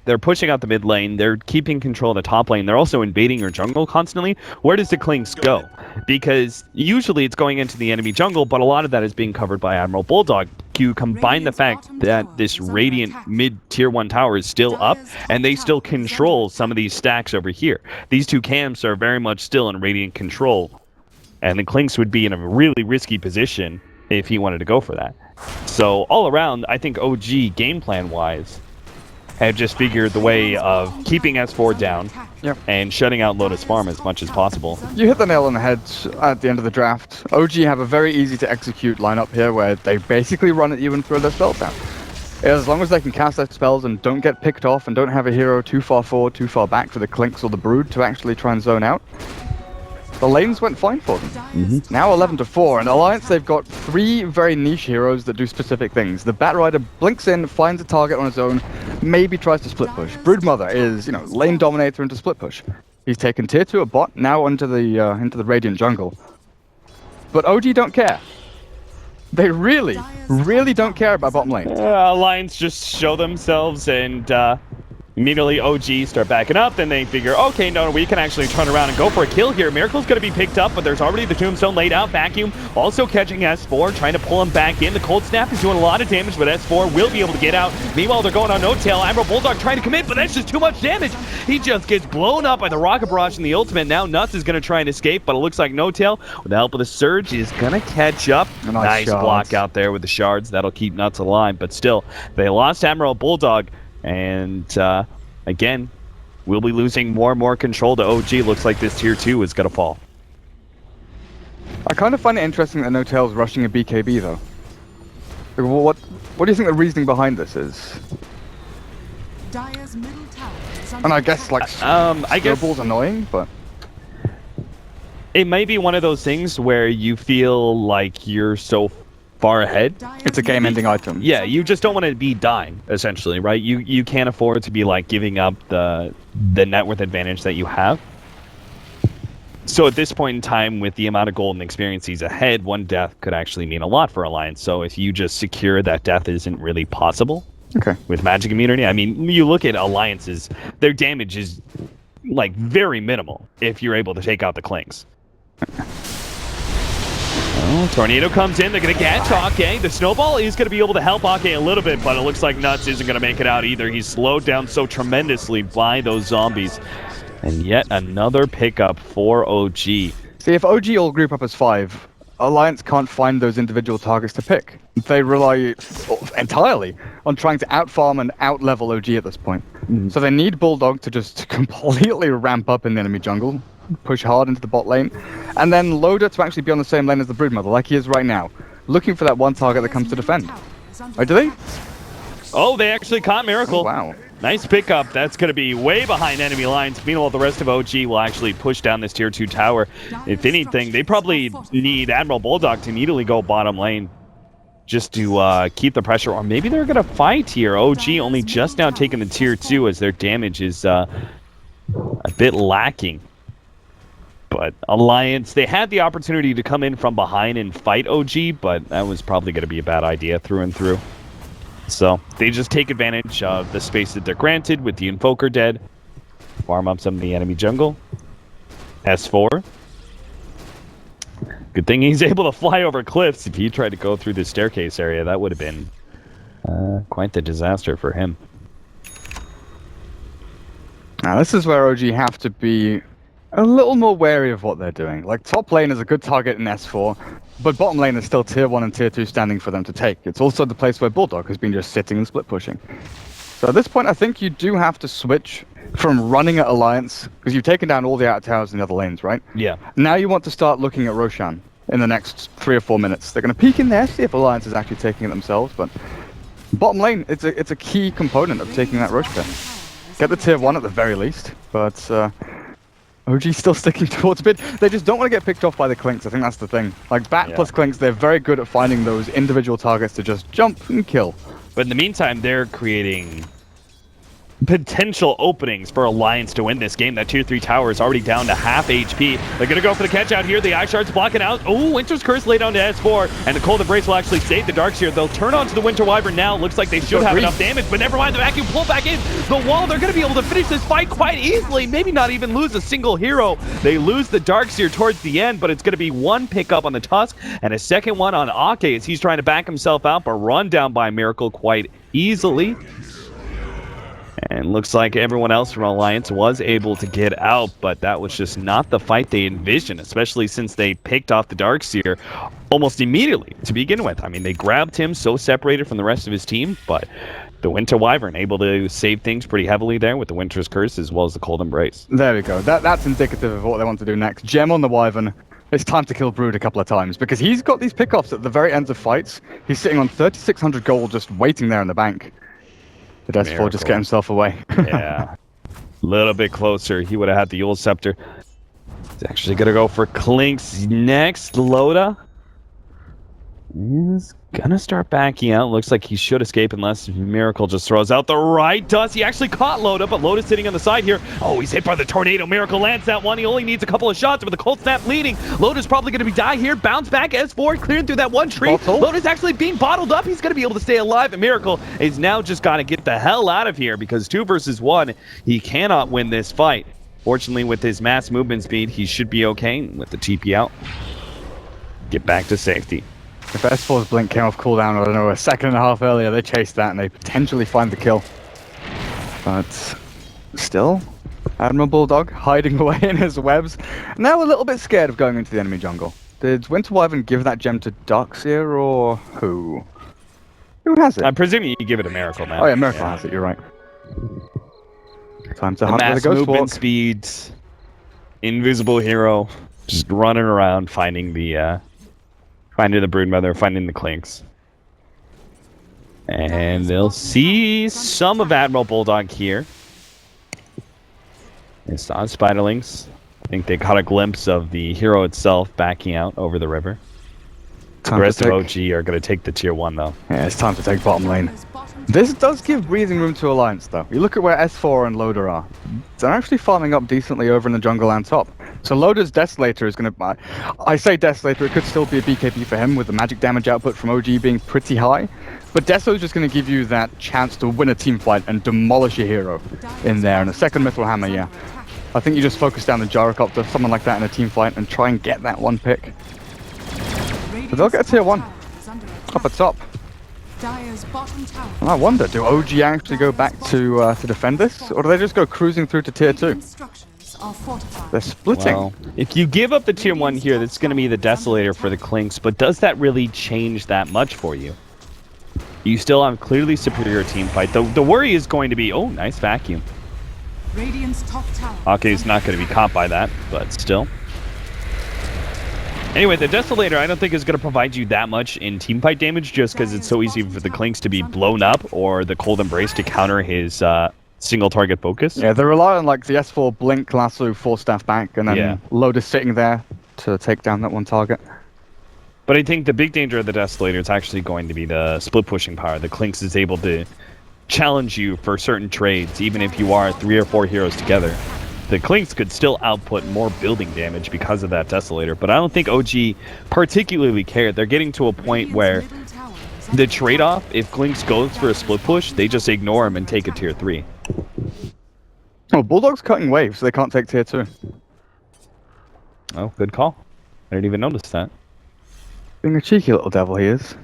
they're pushing out the mid lane, they're keeping control of the top lane, they're also invading your jungle constantly, where does the Klings go? because usually it's going into the enemy jungle, but a lot of that is being covered by Admiral Bulldog. You combine the fact that this Radiant mid-tier 1 tower is still up, and they still control some of these stacks over here. These two camps are very much still in Radiant control, and the Clinks would be in a really risky position if he wanted to go for that. So all around, I think OG game plan-wise have just figured the way of keeping S4 down and shutting out Lotus Farm as much as possible. You hit the nail on the head at the end of the draft. OG have a very easy to execute lineup here where they basically run at you and throw their spells down. As long as they can cast their spells and don't get picked off and don't have a hero too far forward, too far back for the Clinks or the Brood to actually try and zone out, the lanes went fine for them. Now 11-4, and Alliance, they've got 3 very niche heroes that do specific things. The Bat Rider blinks in, finds a target on his own, maybe tries to split push. Broodmother is, lane dominator into split push. He's taken tier 2 a bot, now into the Radiant jungle. But OG don't care. They really, really don't care about bottom lane. Alliance just show themselves and immediately OG start backing up, then they figure, okay, no, we can actually turn around and go for a kill here. Miracle's going to be picked up, but there's already the Tombstone laid out. Vacuum also catching S4, trying to pull him back in. The Cold Snap is doing a lot of damage, but S4 will be able to get out. Meanwhile, they're going on no tail. Admiral Bulldog trying to commit, but that's just too much damage. He just gets blown up by the Rocket Barrage and the ultimate. Now Nuts is going to try and escape, but it looks like no tail, with the help of the Surge, is going to catch up. Nice block out there with the shards. That'll keep Nuts alive, but still, they lost Admiral Bulldog. And again, we'll be losing more and more control to OG. Looks like this tier 2 is going to fall. I kind of find it interesting that No Tail's rushing a BKB though. What do you think the reasoning behind this is? And I guess snowball's annoying, but it may be one of those things where you feel like you're so far ahead. It's a game-ending item. Yeah, you just don't want to be dying, essentially, right? You can't afford to be like giving up the net worth advantage that you have. So at this point in time, with the amount of gold and experience he's ahead, one death could actually mean a lot for Alliance. So if you just secure that death isn't really possible with Magic Immunity, I mean, you look at Alliances, their damage is like very minimal if you're able to take out the Clinks. Oh, Tornado comes in, they're going to catch Ake. The Snowball is going to be able to help Ake a little bit, but it looks like Nuts isn't going to make it out either. He's slowed down so tremendously by those zombies. And yet another pickup for OG. See, if OG all group up as 5, Alliance can't find those individual targets to pick. They rely entirely on trying to outfarm and outlevel OG at this point. So they need Bulldog to just completely ramp up in the enemy jungle, push hard into the bot lane, and then Loader to actually be on the same lane as the Broodmother, like he is right now, looking for that one target that comes to defend. Oh, do they? Oh, they actually caught Miracle. Oh, wow. Nice pickup. That's going to be way behind enemy lines. Meanwhile, the rest of OG will actually push down this tier 2 tower. If anything, they probably need Admiral Bulldog to immediately go bottom lane just to keep the pressure. Or maybe they're going to fight here. OG only just now taking the tier 2 as their damage is a bit lacking. But Alliance, they had the opportunity to come in from behind and fight OG, but that was probably going to be a bad idea through and through. So they just take advantage of the space that they're granted with the Invoker dead. Farm up some of the enemy jungle. S4. Good thing he's able to fly over cliffs. If he tried to go through the staircase area, that would have been quite the disaster for him. Now this is where OG have to be a little more wary of what they're doing. Like, top lane is a good target in S4, but bottom lane is still tier 1 and tier 2 standing for them to take. It's also the place where Bulldog has been just sitting and split pushing. So at this point, I think you do have to switch from running at Alliance, because you've taken down all the out towers in the other lanes, right? Yeah. Now you want to start looking at Roshan in the next 3 or 4 minutes. They're going to peek in there, see if Alliance is actually taking it themselves, but bottom lane, it's a key component of taking that Rosh pit. Get the tier 1 at the very least, but OG still sticking towards mid. They just don't want to get picked off by the Clinks. I think that's the thing. Like, Bat plus Clinks, they're very good at finding those individual targets to just jump and kill. But in the meantime, they're creating potential openings for Alliance to win this game. That tier 3 tower is already down to half HP. They're going to go for the catch out here. The Eye Shard's blocking out. Oh, Winter's Curse laid on to S4, and the Cold Embrace will actually save the Darkseer. They'll turn onto the Winter Wyvern now. Looks like they should have enough damage, but never mind. The vacuum pull back in the wall. They're going to be able to finish this fight quite easily. Maybe not even lose a single hero. They lose the Darkseer towards the end, but it's going to be one pickup on the Tusk and a second one on Ake as he's trying to back himself out, but run down by Miracle quite easily. And looks like everyone else from Alliance was able to get out, but that was just not the fight they envisioned, especially since they picked off the Darkseer almost immediately to begin with. I mean, they grabbed him so separated from the rest of his team, but the Winter Wyvern able to save things pretty heavily there with the Winter's Curse as well as the Cold Embrace. There we go. That's indicative of what they want to do next. Gem on the Wyvern. It's time to kill Brood a couple of times because he's got these pickoffs at the very ends of fights. He's sitting on 3,600 gold just waiting there in the bank. Did S4 just get himself away? Yeah. A little bit closer. He would have had the Yule Scepter. He's actually going to go for Clinks next. Loda is going to start backing out. Looks like he should escape unless Miracle just throws out the right dust. He actually caught Loda, but Loda's sitting on the side here. Oh, he's hit by the tornado. Miracle lands that one. He only needs a couple of shots with the cold snap leading. Loda's probably going to be die here. Bounce back. S4 clearing through that one tree. Loda's actually being bottled up. He's going to be able to stay alive. And Miracle is now just got to get the hell out of here because 2 versus 1, he cannot win this fight. Fortunately, with his mass movement speed, he should be okay with the TP out. Get back to safety. If S4's blink came off cooldown, I don't know, a second and a half earlier, they chased that and they potentially find the kill. But still, Admiral Bulldog hiding away in his webs. Now a little bit scared of going into the enemy jungle. Did Winter Wyvern give that gem to Darkseer or who? Who has it? I'm presuming you give it a Miracle now. Oh yeah, Miracle has it, you're right. Time to hunt with a ghost movement walk. speed, invisible hero, just running around finding the Broodmother, finding the Clinks. And they'll see some of Admiral Bulldog here. It's on Spiderlings. I think they caught a glimpse of the hero itself backing out over the river. The rest of OG are going to take the tier 1 though. Yeah, it's time to take bottom lane. This does give breathing room to Alliance though. You look at where S4 and Loda are. They're actually farming up decently over in the jungle and top. So Loda's Desolator is going to... I say Desolator, it could still be a BKB for him with the magic damage output from OG being pretty high. But Deso's just going to give you that chance to win a team fight and demolish your hero in there. And a second Mithril Hammer, yeah. I think you just focus down the Gyrocopter, someone like that in a team fight, and try and get that one pick. But they'll get a tier 1. Up at top. And I wonder, do OG actually go back to defend this? Or do they just go cruising through to tier 2? They're splitting. Well, if you give up the tier 1 here, that's going to be the Desolator for the Clinks, but does that really change that much for you? You still have clearly superior team fight. The worry is going to be, oh, nice vacuum. Ake's not going to be caught by that, but still. Anyway, the Desolator I don't think is going to provide you that much in team fight damage just because it's so easy for the Clinks to be blown up or the Cold Embrace to counter his single target focus. Yeah, they rely on like the S4 blink, lasso, 4-staff back, and then Loda's sitting there to take down that one target. But I think the big danger of the Desolator is actually going to be the split pushing power. The Clinks is able to challenge you for certain trades, even if you are 3 or 4 heroes together. The Clinks could still output more building damage because of that Desolator, but I don't think OG particularly cared. They're getting to a point where the trade-off, if Clinks goes for a split push, they just ignore him and take a tier 3. Oh, Bulldog's cutting waves, so they can't take tier 2. Oh, good call. I didn't even notice that. Being a cheeky little devil he is.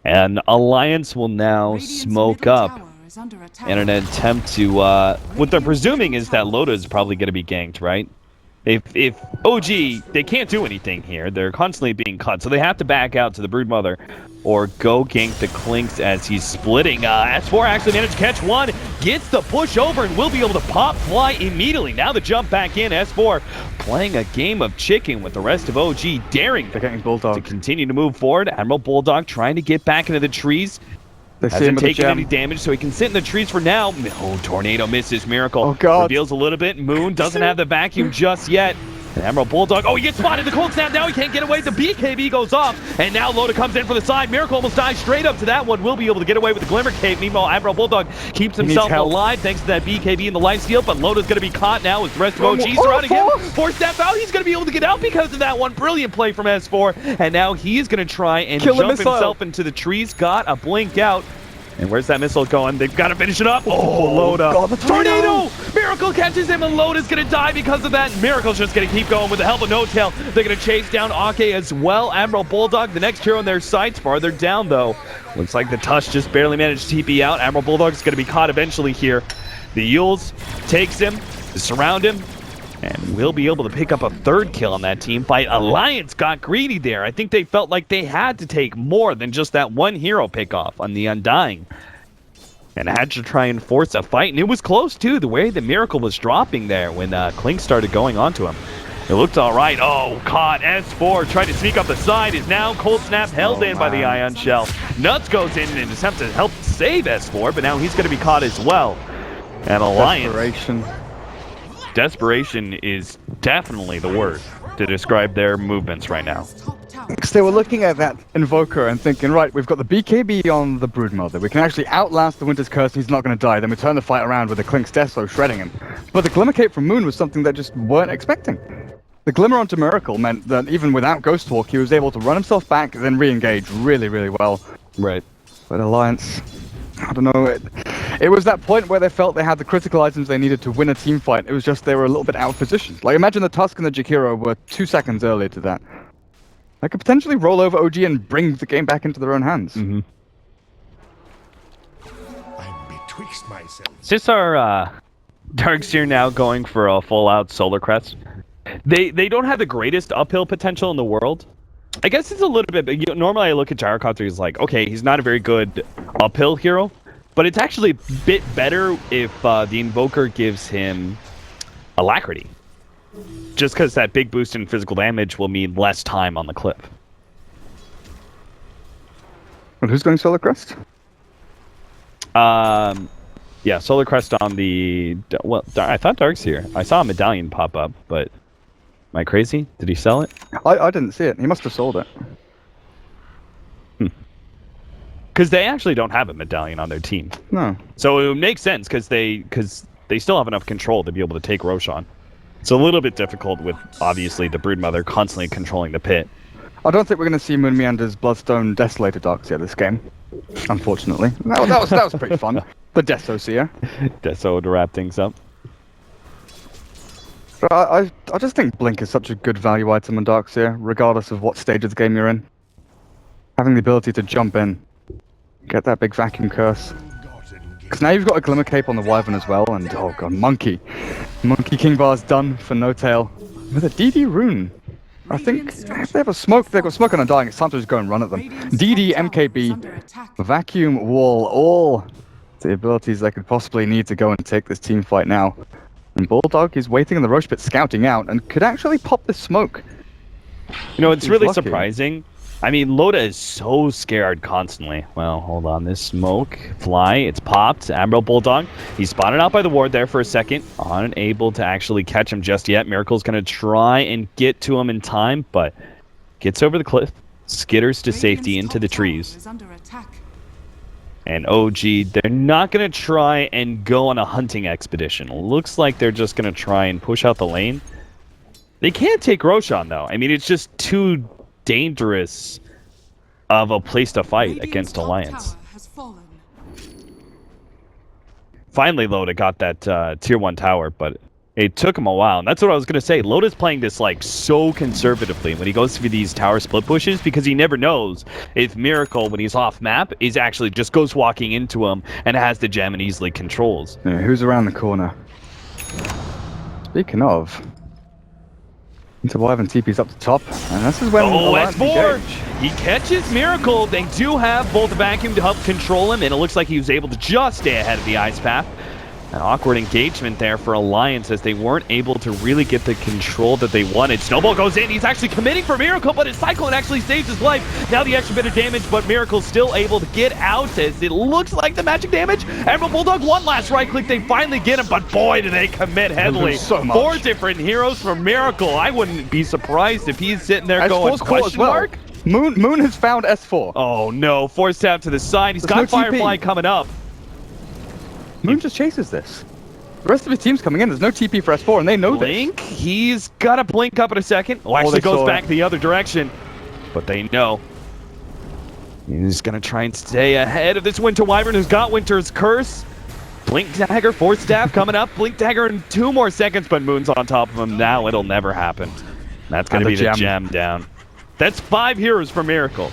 And Alliance will now smoke up in an attempt to, what they're presuming is that Loda is probably going to be ganked, right? If OG, they can't do anything here. They're constantly being cut, so they have to back out to the Broodmother or go gank the Clinks as he's splitting. S4 actually managed to catch one, gets the push over, and will be able to pop fly immediately. Now the jump back in. S4 playing a game of chicken with the rest of OG, daring to continue to move forward. Admiral Bulldog trying to get back into the trees. Hasn't taken any damage, so he can sit in the trees for now. Oh, Tornado misses. Miracle reveals a little bit. Moon doesn't have the vacuum just yet. And Emerald Bulldog, oh, he gets spotted. The cold snap, now he can't get away. The BKB goes off, and now Loda comes in for the side. Miracle almost dies straight up to that one. Will be able to get away with the Glimmer Cape. Meanwhile, Emerald Bulldog keeps himself alive thanks to that BKB and the lifesteal, but Loda's going to be caught now with the rest of OG surrounding him. Force step out, he's going to be able to get out because of that one. Brilliant play from S4, and now he's going to try and jump himself into the trees. Got a blink out. And where's that missile going? They've got to finish it up. Oh, Loda. God, the tornado! Miracle catches him, and Loda's going to die because of that. Miracle's just going to keep going with the help of No Tail. They're going to chase down Ake as well. Emerald Bulldog, the next hero in their sights, farther down, though. Looks like the Tush just barely managed to TP out. Emerald Bulldog's going to be caught eventually here. The Yules takes him, surround him, and we'll be able to pick up a third kill on that team fight. Alliance got greedy there. I think they felt like they had to take more than just that one hero pick-off on the Undying. And had to try and force a fight. And it was close, too, the way the Miracle was dropping there when Clink started going onto him. It looked all right. Oh, caught. S4 tried to sneak up the side. Is now Cold Snap held in by the Ion Shell. Nuts goes in and attempts to help save S4, but now he's going to be caught as well. And Alliance... Desperation is definitely the word to describe their movements right now. Because they were looking at that Invoker and thinking, right, we've got the BKB on the Broodmother. We can actually outlast the Winter's Curse and he's not going to die. Then we turn the fight around with the Clink's Deso shredding him. But the Glimmer Cape from Moon was something they just weren't expecting. The Glimmer onto Miracle meant that even without Ghost Walk, he was able to run himself back and then re-engage really, really well. Right. But Alliance, I don't know, it was that point where they felt they had the critical items they needed to win a team fight. It was just they were a little bit out of position. Like, imagine the Tusk and the Jakiro were 2 seconds earlier to that. They could potentially roll over OG and bring the game back into their own hands. Mm-hmm. I'm betwixt myself. Is this our Darkseer now going for a full-out Solar Crest? They don't have the greatest uphill potential in the world. I guess it's a little bit... normally I look at Gyrocopter, he's like, okay, he's not a very good uphill hero. But it's actually a bit better if the Invoker gives him Alacrity. Just because that big boost in physical damage will mean less time on the cliff. And who's going Solar Crest? Yeah, Solar Crest on the... Well, I thought Darkseer. I saw a medallion pop up, but... Am I crazy? Did he sell it? I didn't see it. He must have sold it. Because they actually don't have a medallion on their team. No. So it would make sense because they still have enough control to be able to take Roshan. It's a little bit difficult with, obviously, the Broodmother constantly controlling the pit. I don't think we're going to see Moon Meander's Bloodstone Desolator Darkseer this game, unfortunately. That was pretty fun. The Desoseer. Deso to wrap things up. But I just think Blink is such a good value item on Darkseer, regardless of what stage of the game you're in. Having the ability to jump in, get that big vacuum curse. Because now you've got a Glimmer Cape on the Wyvern as well, and oh god, Monkey King Bar's done for No Tail. With a DD rune. I think if they have a smoke, they've got smoke on Undying, it's time to just go and run at them. DD, MKB, Vacuum, Wall, all the abilities they could possibly need to go and take this team fight now. And Bulldog is waiting in the Roche pit scouting out and could actually pop this smoke. You know, it's really lucky. surprising. I mean, Loda is so scared constantly. Well, hold on. This smoke, fly, it's popped. Emerald Bulldog, he's spotted out by the ward there for a second. Unable to actually catch him just yet. Miracle's going to try and get to him in time, but gets over the cliff, skitters to safety into the trees. And OG, they're not going to try and go on a hunting expedition. Looks like they're just going to try and push out the lane. They can't take Roshan, though. I mean, it's just too dangerous of a place to fight against Alliance. Finally, Loda got that tier 1 tower, but it took him a while. And that's what I was going to say. Loda's playing this like so conservatively when he goes through these tower split pushes because he never knows if Miracle, when he's off map, is actually just goes walking into him and has the gem and easily controls. Yeah, who's around the corner? Speaking of... Into Wyvern TP's up the top, and this is when S4! He catches Miracle. They do have both a vacuum to help control him, and it looks like he was able to just stay ahead of the ice path. An awkward engagement there for Alliance as they weren't able to really get the control that they wanted. Snowball goes in. He's actually committing for Miracle, but his Cyclone actually saves his life. Now the extra bit of damage, but Miracle's still able to get out as it looks like the magic damage. Emerald Bulldog, one last right click. They finally get him, but boy, do they commit heavily. So much. 4 different heroes for Miracle. I wouldn't be surprised if he's sitting there going, question mark? Moon has found S4. Oh no, forced out to the side. He's got no TP. Firefly coming up. Moon just chases this. The rest of his team's coming in. There's no TP for S4, and they know Blink, he's got to blink up in a second. Oh, actually they goes saw back it. the other direction. But they know. He's going to try and stay ahead of this Winter Wyvern who's got Winter's Curse. Blink Dagger, Force Staff coming up. Blink Dagger in 2 more seconds, but Moon's on top of him. Now it'll never happen. That's going to be the gem down. That's 5 heroes for Miracle.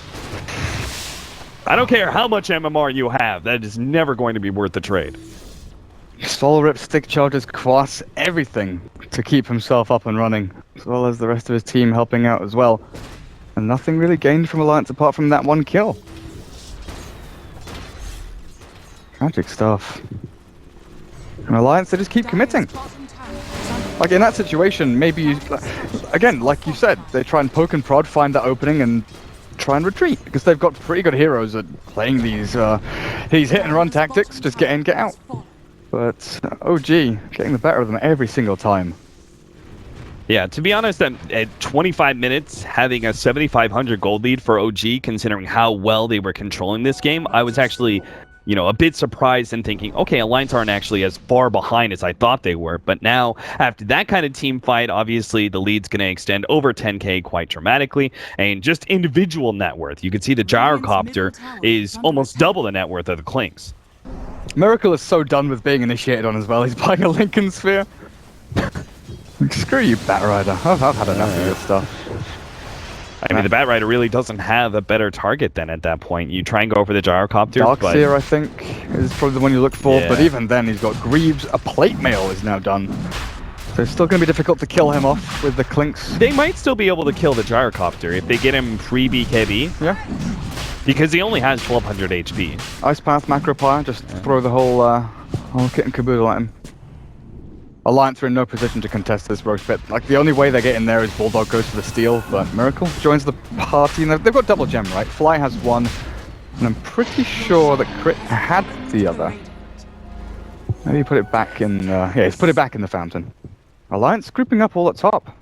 I don't care how much MMR you have. That is never going to be worth the trade. Soul Rip, Stick Charges, Quas, everything to keep himself up and running, as well as the rest of his team helping out as well. And nothing really gained from Alliance apart from that 1 kill. Tragic stuff. And Alliance, they just keep committing. Like in that situation, maybe, again, like you said, they try and poke and prod, find that opening, and try and retreat, because they've got pretty good heroes at playing these hit and run tactics, just get in, get out. But OG getting the better of them every single time. Yeah, to be honest, at 25 minutes, having a 7,500 gold lead for OG, considering how well they were controlling this game, I was actually, you know, a bit surprised and thinking, okay, Alliance aren't actually as far behind as I thought they were. But now, after that kind of team fight, obviously the lead's going to extend over 10k quite dramatically. And just individual net worth, you can see the Gyrocopter is almost double the net worth of the Clinks. Miracle is so done with being initiated on as well. He's buying a Lincoln Sphere. Screw you, Batrider. I've had enough of your stuff. I mean, the Batrider really doesn't have a better target then at that point. You try and go for the Gyrocopter. Darkseer, I think, is probably the one you look for. Yeah. But even then, he's got Greaves. A Plate Mail is now done. So it's still going to be difficult to kill him off with the Clinks. They might still be able to kill the Gyrocopter if they get him pre-BKB. Yeah. Because he only has 1200 HP. Ice Path, Macropire, just throw the whole kit and caboodle at him. Alliance are in no position to contest this roast pit. Like, the only way they get in there is Bulldog goes for the steal, but Miracle joins the party. And they've got double gem, right? Fly has 1, and I'm pretty sure that Crit had the other. Maybe he put it back in, yeah, he's put it back in the fountain. Alliance grouping up all at top.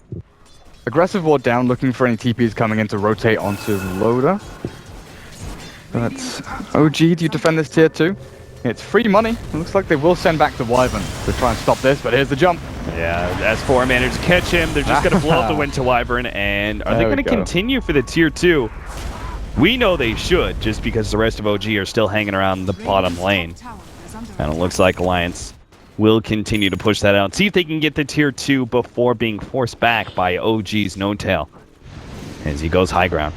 Aggressive ward down, looking for any TPs coming in to rotate onto Loader. But OG, do you defend this tier 2? It's free money. It looks like they will send back the Wyvern to try and stop this, but here's the jump. Yeah, S4 managed to catch him. They're just going to blow up the Winter Wyvern, and are they going to continue for the tier 2? We know they should, just because the rest of OG are still hanging around the bottom lane. And it looks like Alliance will continue to push that out. See if they can get the tier 2 before being forced back by OG's No Tail as he goes high ground.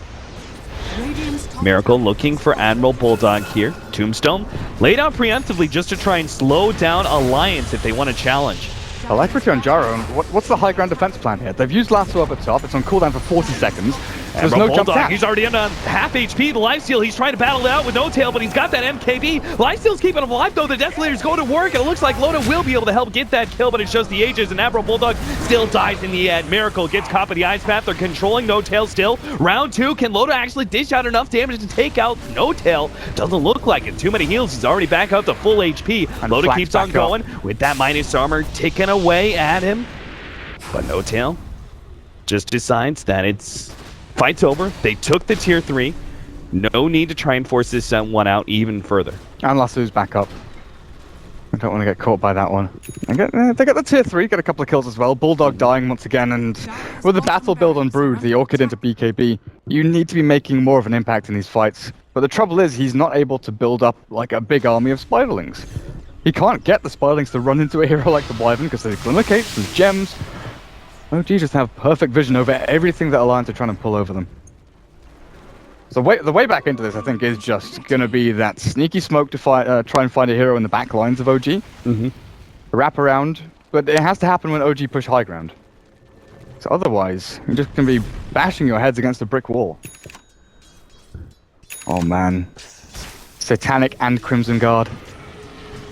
Miracle looking for Admiral Bulldog here. Tombstone laid out preemptively just to try and slow down Alliance if they want to challenge. Alacrity on Gyro, what's the high ground defense plan here? They've used Lasso up at top, it's on cooldown for 40 seconds. There's no jump down. He's already on half HP. The lifesteal, he's trying to battle it out with No Tail, but he's got that MKB. Lifesteal's keeping him alive, though. The Desolator's going to work, and it looks like Loda will be able to help get that kill, but it's just the ages, and Admiral Bulldog still dies in the end. Miracle gets caught by the Ice Path. They're controlling No Tail still. Round 2, can Loda actually dish out enough damage to take out No Tail? Doesn't look like it. Too many heals. He's already back out to full HP. And Loda keeps on going up with that minus armor ticking away at him. But No Tail just decides that it's fight's over. They took the tier 3. No need to try and force this one out even further. And Lasso's back up. I don't want to get caught by that one. They get the tier 3, get a couple of kills as well. Bulldog dying once again, and with the battle build on Brood, the Orchid into BKB, you need to be making more of an impact in these fights. But the trouble is, he's not able to build up like a big army of Spiderlings. He can't get the Spiderlings to run into a hero like the Wyvern because there's Glimmer Capes, there's gems. OG just have perfect vision over everything that Alliance are trying to pull over them. So the way back into this, I think, is just going to be that sneaky smoke to try and find a hero in the back lines of OG. Mm-hmm. Wrap around, but it has to happen when OG push high ground. So otherwise, you're just going to be bashing your heads against a brick wall. Oh man. Satanic and Crimson Guard.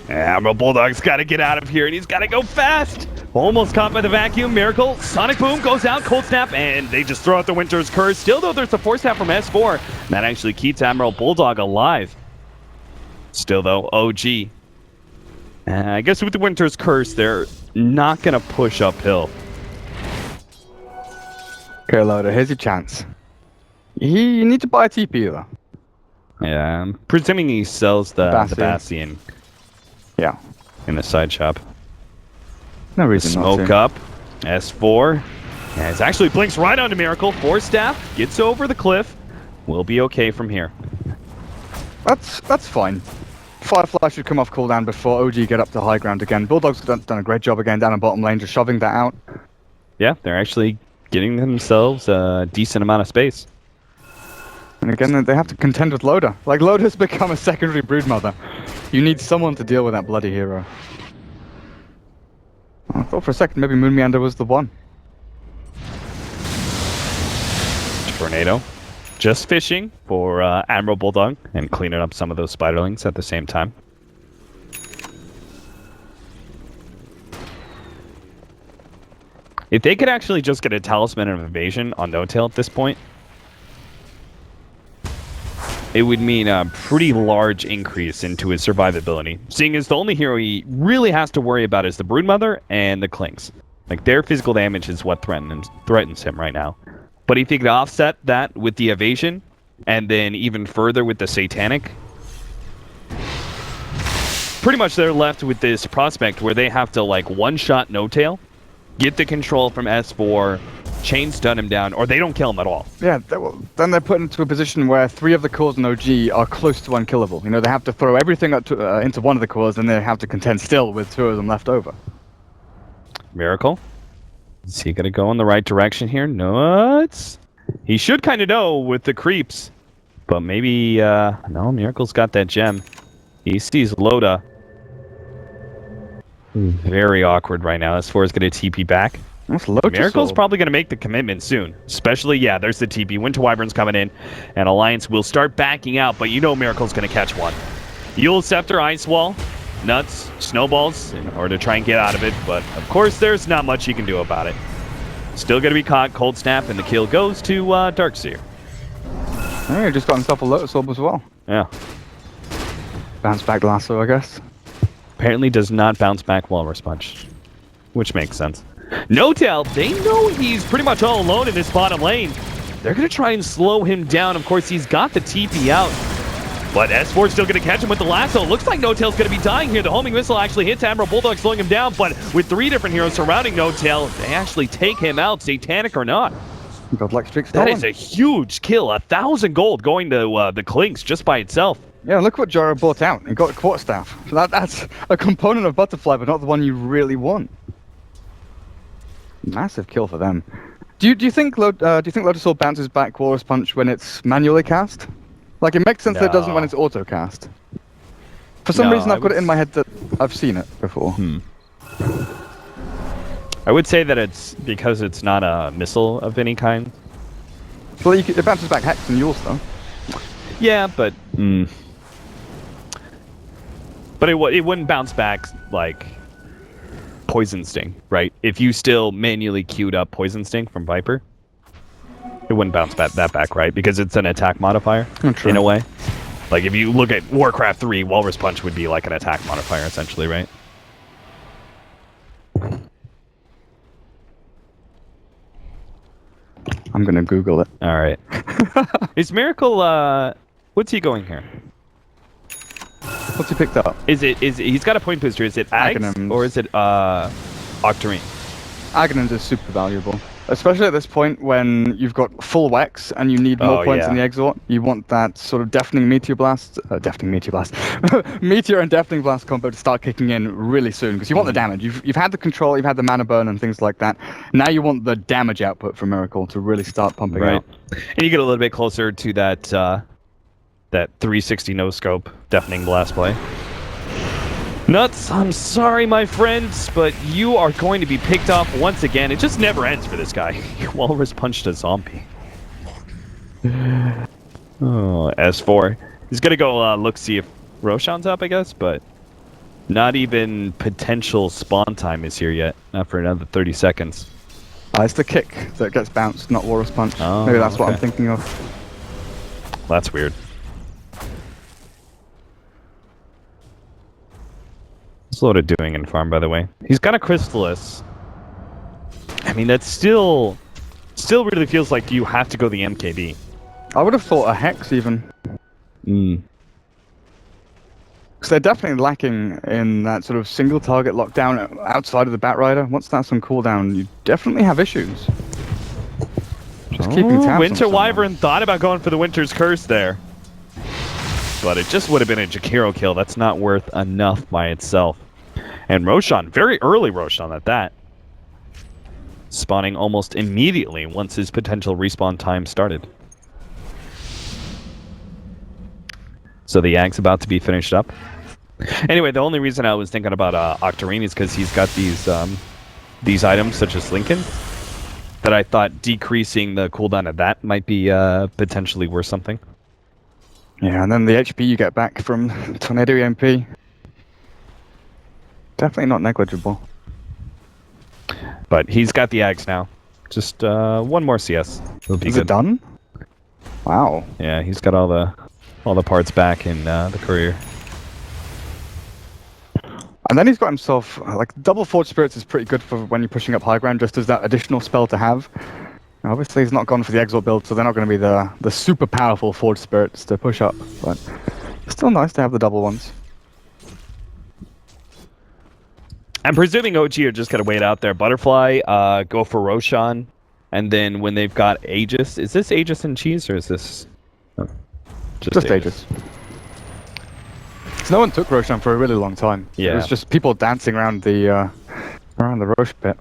Admiral Bulldog's got to get out of here, and he's got to go fast. Almost caught by the vacuum. Miracle. Sonic Boom goes out. Cold Snap, and they just throw out the Winter's Curse. Still, though, there's a Force Snap from S4. That actually keeps Admiral Bulldog alive. Still, though, OG. I guess with the Winter's Curse, they're not going to push uphill. Okay, Loda, here's your chance. You need to buy a TP, though. Yeah, I'm presuming he sells the Bastion. Yeah. In the side shop. No reason Smoke not to. up. S4. And it actually blinks right onto Miracle. Force Staff gets over the cliff. We'll be okay from here. That's fine. Firefly should come off cooldown before OG get up to high ground again. Bulldog's done a great job again down in bottom lane, just shoving that out. Yeah, they're actually getting themselves a decent amount of space. And again, they have to contend with Loda. Like, Loda's become a secondary broodmother. You need someone to deal with that bloody hero. I thought for a second maybe Moon Meander was the one. Tornado. Just fishing for Admiral Bulldog and cleaning up some of those spiderlings at the same time. If they could actually just get a Talisman of Evasion on No-Tail at this point, it would mean a pretty large increase into his survivability, seeing as the only hero he really has to worry about is the Broodmother and the Klings. Like, their physical damage is what threatens him right now. But if he could offset that with the Evasion, and then even further with the Satanic, pretty much they're left with this prospect where they have to, like, one-shot No-Tail, get the control from S4, chain stun him down, or they don't kill him at all. Yeah, then they're put into a position where 3 of the cores in OG are close to unkillable. You know, they have to throw everything up to, into one of the cores, and they have to contend still with 2 of them left over. Miracle. Is he going to go in the right direction here? Nuts. He should kind of know with the creeps. But maybe, no, Miracle's got that gem. He sees Loda. Very awkward right now. S4 is going to TP back. Miracle's probably going to make the commitment soon. Especially, yeah, there's the TP. Winter Wyvern's coming in. And Alliance will start backing out. But you know Miracle's going to catch one. Eul Scepter, Ice Wall. Nuts, snowballs, in order to try and get out of it, but of course there's not much you can do about it. Still gonna be caught, Cold Snap, and the kill goes to Darkseer. Hey, just got himself a Lotus Orb as well. Yeah. Bounce back lasso, I guess. Apparently does not bounce back Walrus Punch, which makes sense. No-Tail, they know he's pretty much all alone in this bottom lane. They're gonna try and slow him down. Of course, he's got the TP out. But S4's still going to catch him with the lasso. Looks like No-Tail's going to be dying here. The homing missile actually hits Admiral Bulldog, slowing him down. But with 3 different heroes surrounding No-Tail, they actually take him out, Satanic or not. Godlike streak That stolen. is a huge kill. 1,000 gold going to the Clinks just by itself. Yeah, look what Jaro bought out. He got a Quarterstaff. So that's a component of Butterfly, but not the one you really want. Massive kill for them. Do you think Lotus Orb bounces back Walrus Punch when it's manually cast? Like, it makes sense that it doesn't when it's auto-cast. For some reason, I've got it in my head that I've seen it before. I would say that it's because it's not a missile of any kind. Well, it bounces back Hex and Yules, though. Yeah, but... But it wouldn't bounce back, like, Poison Sting, right? If you still manually queued up Poison Sting from Viper, it wouldn't bounce that back, right? Because it's an attack modifier, in a way. Like, if you look at Warcraft 3, Walrus Punch would be like an attack modifier, essentially, right? I'm gonna Google it. All right. Is Miracle, what's he going here? What's he picked up? He's got a point booster. Is it Ags Aghanims. or is it Octarine? Aghanims is super valuable. Especially at this point when you've got full Wex and you need more points in the Exort. You want that sort of Deafening Meteor Blast, Meteor and Deafening Blast combo to start kicking in really soon, because you want the damage. You've had the control, you've had the mana burn and things like that. Now you want the damage output from Miracle to really start pumping out. And you get a little bit closer to that that 360 no scope Deafening Blast play. Nuts, I'm sorry, my friends, but you are going to be picked off once again. It just never ends for this guy. Walrus punched a zombie. Oh, S4. He's going to go look, see if Roshan's up, I guess, but Not even potential spawn time is here yet. Not for another 30 seconds. It's the kick that gets bounced, not Walrus Punch. Oh, Maybe that's what I'm okay. thinking of. That's weird. What's Loda doing in farm, by the way? He's got a Crystallis. I mean, that's still really feels like you have to go the MKB. I would have thought a Hex even. Hmm. Because they're definitely lacking in that sort of single target lockdown outside of the Batrider. Once that's on cooldown, you definitely have issues. Just keeping tabs on Winter someone. Wyvern thought about going for the Winter's Curse there. But it just would have been a Jakiro kill. That's not worth enough by itself. And Roshan, very early Roshan at that. Spawning almost immediately once his potential respawn time started. So the Yag's about to be finished up. Anyway, the only reason I was thinking about Octarine is because he's got these items such as Lincoln that I thought decreasing the cooldown of that might be potentially worth something. Yeah, and then the HP you get back from Tornado EMP. Definitely not negligible. But he's got the Ags now. Just one more CS. It'll be Is good. it done? Wow. Yeah, he's got all the parts back in the courier. And then he's got himself, like, double Forge Spirits is pretty good for when you're pushing up high ground, just as that additional spell to have. Now, obviously, he's not gone for the Exalt build, so they're not going to be the super powerful Forge Spirits to push up, but still nice to have the double ones. I'm presuming OG are just going to wait out there. Butterfly, go for Roshan, and then when they've got Aegis, is this Aegis and Cheese, or is this... Oh, Just Aegis. So no one took Roshan for a really long time. Yeah. It was just people dancing around the Roche pit.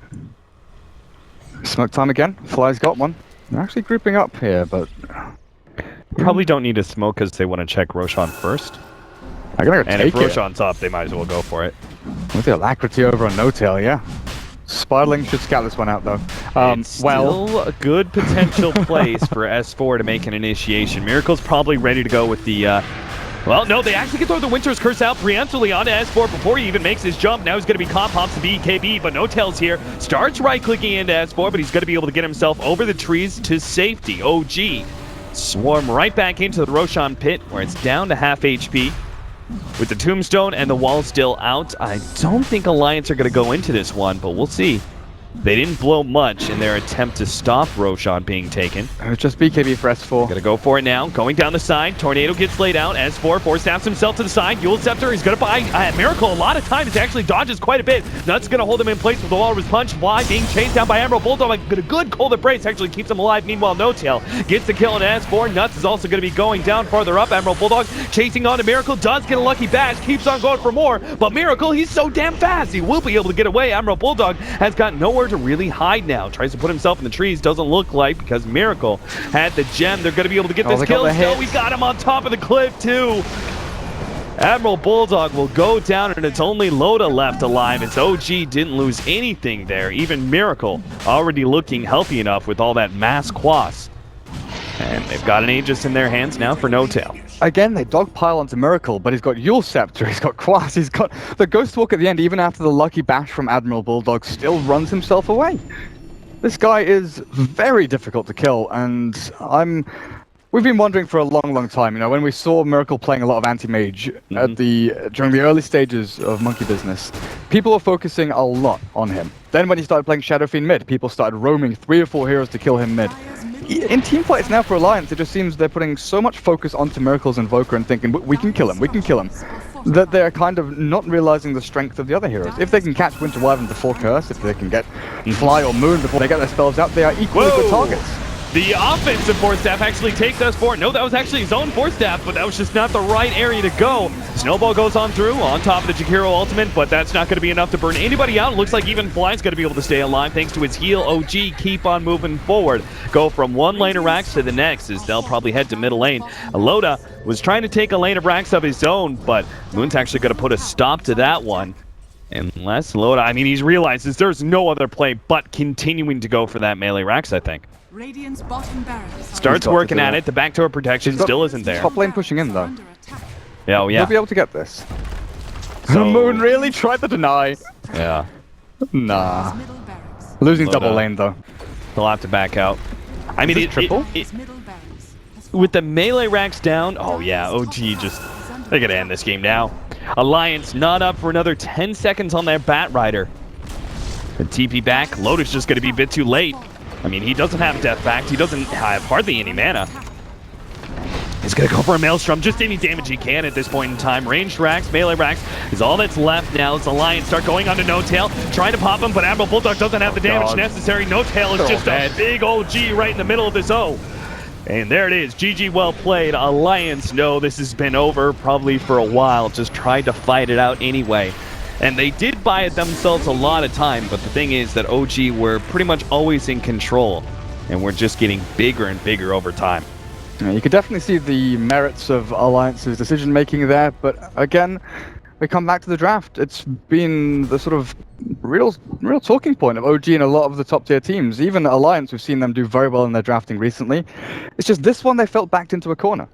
Smoke time again. Fly's got one. They're actually grouping up here, but... Probably don't need to smoke because they want to check Roshan first. I'm gonna go And take if it. Roshan's up, they might as well go for it. With the alacrity over on No-Tail, yeah. Spiderling should scout this one out, though. It's still a good potential place for S4 to make an initiation. Miracle's probably ready to go with the... Well, no, they actually can throw the Winter's Curse out preemptively onto S4 before he even makes his jump. Now he's going to be caught, pops the BKB, but No-Tail's here. Starts right-clicking into S4, but he's going to be able to get himself over the trees to safety. OG swarm right back into the Roshan pit, where it's down to half HP. With the Tombstone and the wall still out, I don't think Alliance are going to go into this one, but we'll see. They didn't blow much in their attempt to stop Roshan being taken. It was just BKB for S4. Gonna go for it now. Going down the side. Tornado gets laid out. S4 force-snaps himself to the side. Yule Scepter. He's gonna buy Miracle a lot of times. Actually dodges quite a bit. Nuts gonna hold him in place with the Walrus Punch. Why? Being chased down by Emerald Bulldog. A good Cold Embrace actually keeps him alive. Meanwhile, No-Tail gets the kill on S4. Nuts is also gonna be going down farther up. Emerald Bulldog chasing on to Miracle. Does get a lucky bash. Keeps on going for more. But Miracle, he's so damn fast. He will be able to get away. Emerald Bulldog has got nowhere to really hide now. Tries to put himself in the trees. Doesn't look like, because Miracle had the gem. They're going to be able to get this kill. No, we got him on top of the cliff too. Emerald Bulldog will go down, and it's only Loda left alive. It's OG didn't lose anything there. Even Miracle already looking healthy enough with all that mass quas. And they've got an Aegis in their hands now for No-Tail. Again, they dogpile onto Miracle, but he's got Yule Scepter, he's got Quas, he's got the Ghost Walk at the end, even after the lucky bash from Admiral Bulldog, still runs himself away. This guy is very difficult to kill, and we've been wondering for a long time, you know, when we saw Miracle playing a lot of anti-mage at during the early stages of Monkey Business, people were focusing a lot on him. Then when he started playing Shadow Fiend mid, people started roaming 3 or 4 heroes to kill him mid. In team fights now for Alliance, it just seems they're putting so much focus onto Miracle's Invoker and thinking, we can kill him, that they're kind of not realizing the strength of the other heroes. If they can catch Winter Wyvern before Curse, if they can get Fly or Moon before they get their spells out, they are equally good targets. The offensive Force Staff actually takes us forward. No, that was actually his own Force Staff, but that was just not the right area to go. Snowball goes on through, on top of the Jakiro ultimate, but that's not going to be enough to burn anybody out. It looks like even Fly's going to be able to stay alive thanks to his heal. OG keep on moving forward. Go from one lane of Rax to the next as they'll probably head to middle lane. Loda was trying to take a lane of Rax of his own, but Moon's actually going to put a stop to that one. Unless Loda, I mean, he realizes there's no other play but continuing to go for that melee Rax, I think. Radiant's bottom barracks. Starts working at it. The backdoor protection still isn't there. Top lane pushing in, though. Yeah, oh yeah. He'll be able to get this. So Moon really tried to deny. yeah, Nah. Middle barracks. Losing But, double lane though. they'll have to back out. I mean, Is this triple? Middle barracks. With the melee racks down, oh yeah, OG just, they're gonna end this game now. Alliance not up for another 10 seconds on their Bat Rider. The TP back, Lotus just gonna be a bit too late. I mean, he doesn't have Death Pact, he doesn't have hardly any mana. He's gonna go for a Maelstrom, just any damage he can at this point in time. Ranged racks, melee racks is all that's left now. It's Alliance start going onto No Tail, trying to pop him, but Admiral Bulldog doesn't have the damage necessary. No Tail is just a big OG right in the middle of the zone. And there it is, GG well played. Alliance know this has been over probably for a while, just tried to fight it out anyway. And they did buy it themselves a lot of time, but the thing is that OG were pretty much always in control, and we're just getting bigger and bigger over time. Yeah, you could definitely see the merits of Alliance's decision making there, but again, we come back to the draft. It's been the sort of real talking point of OG and a lot of the top tier teams. Even Alliance, we've seen them do very well in their drafting recently. It's just this one they felt backed into a corner.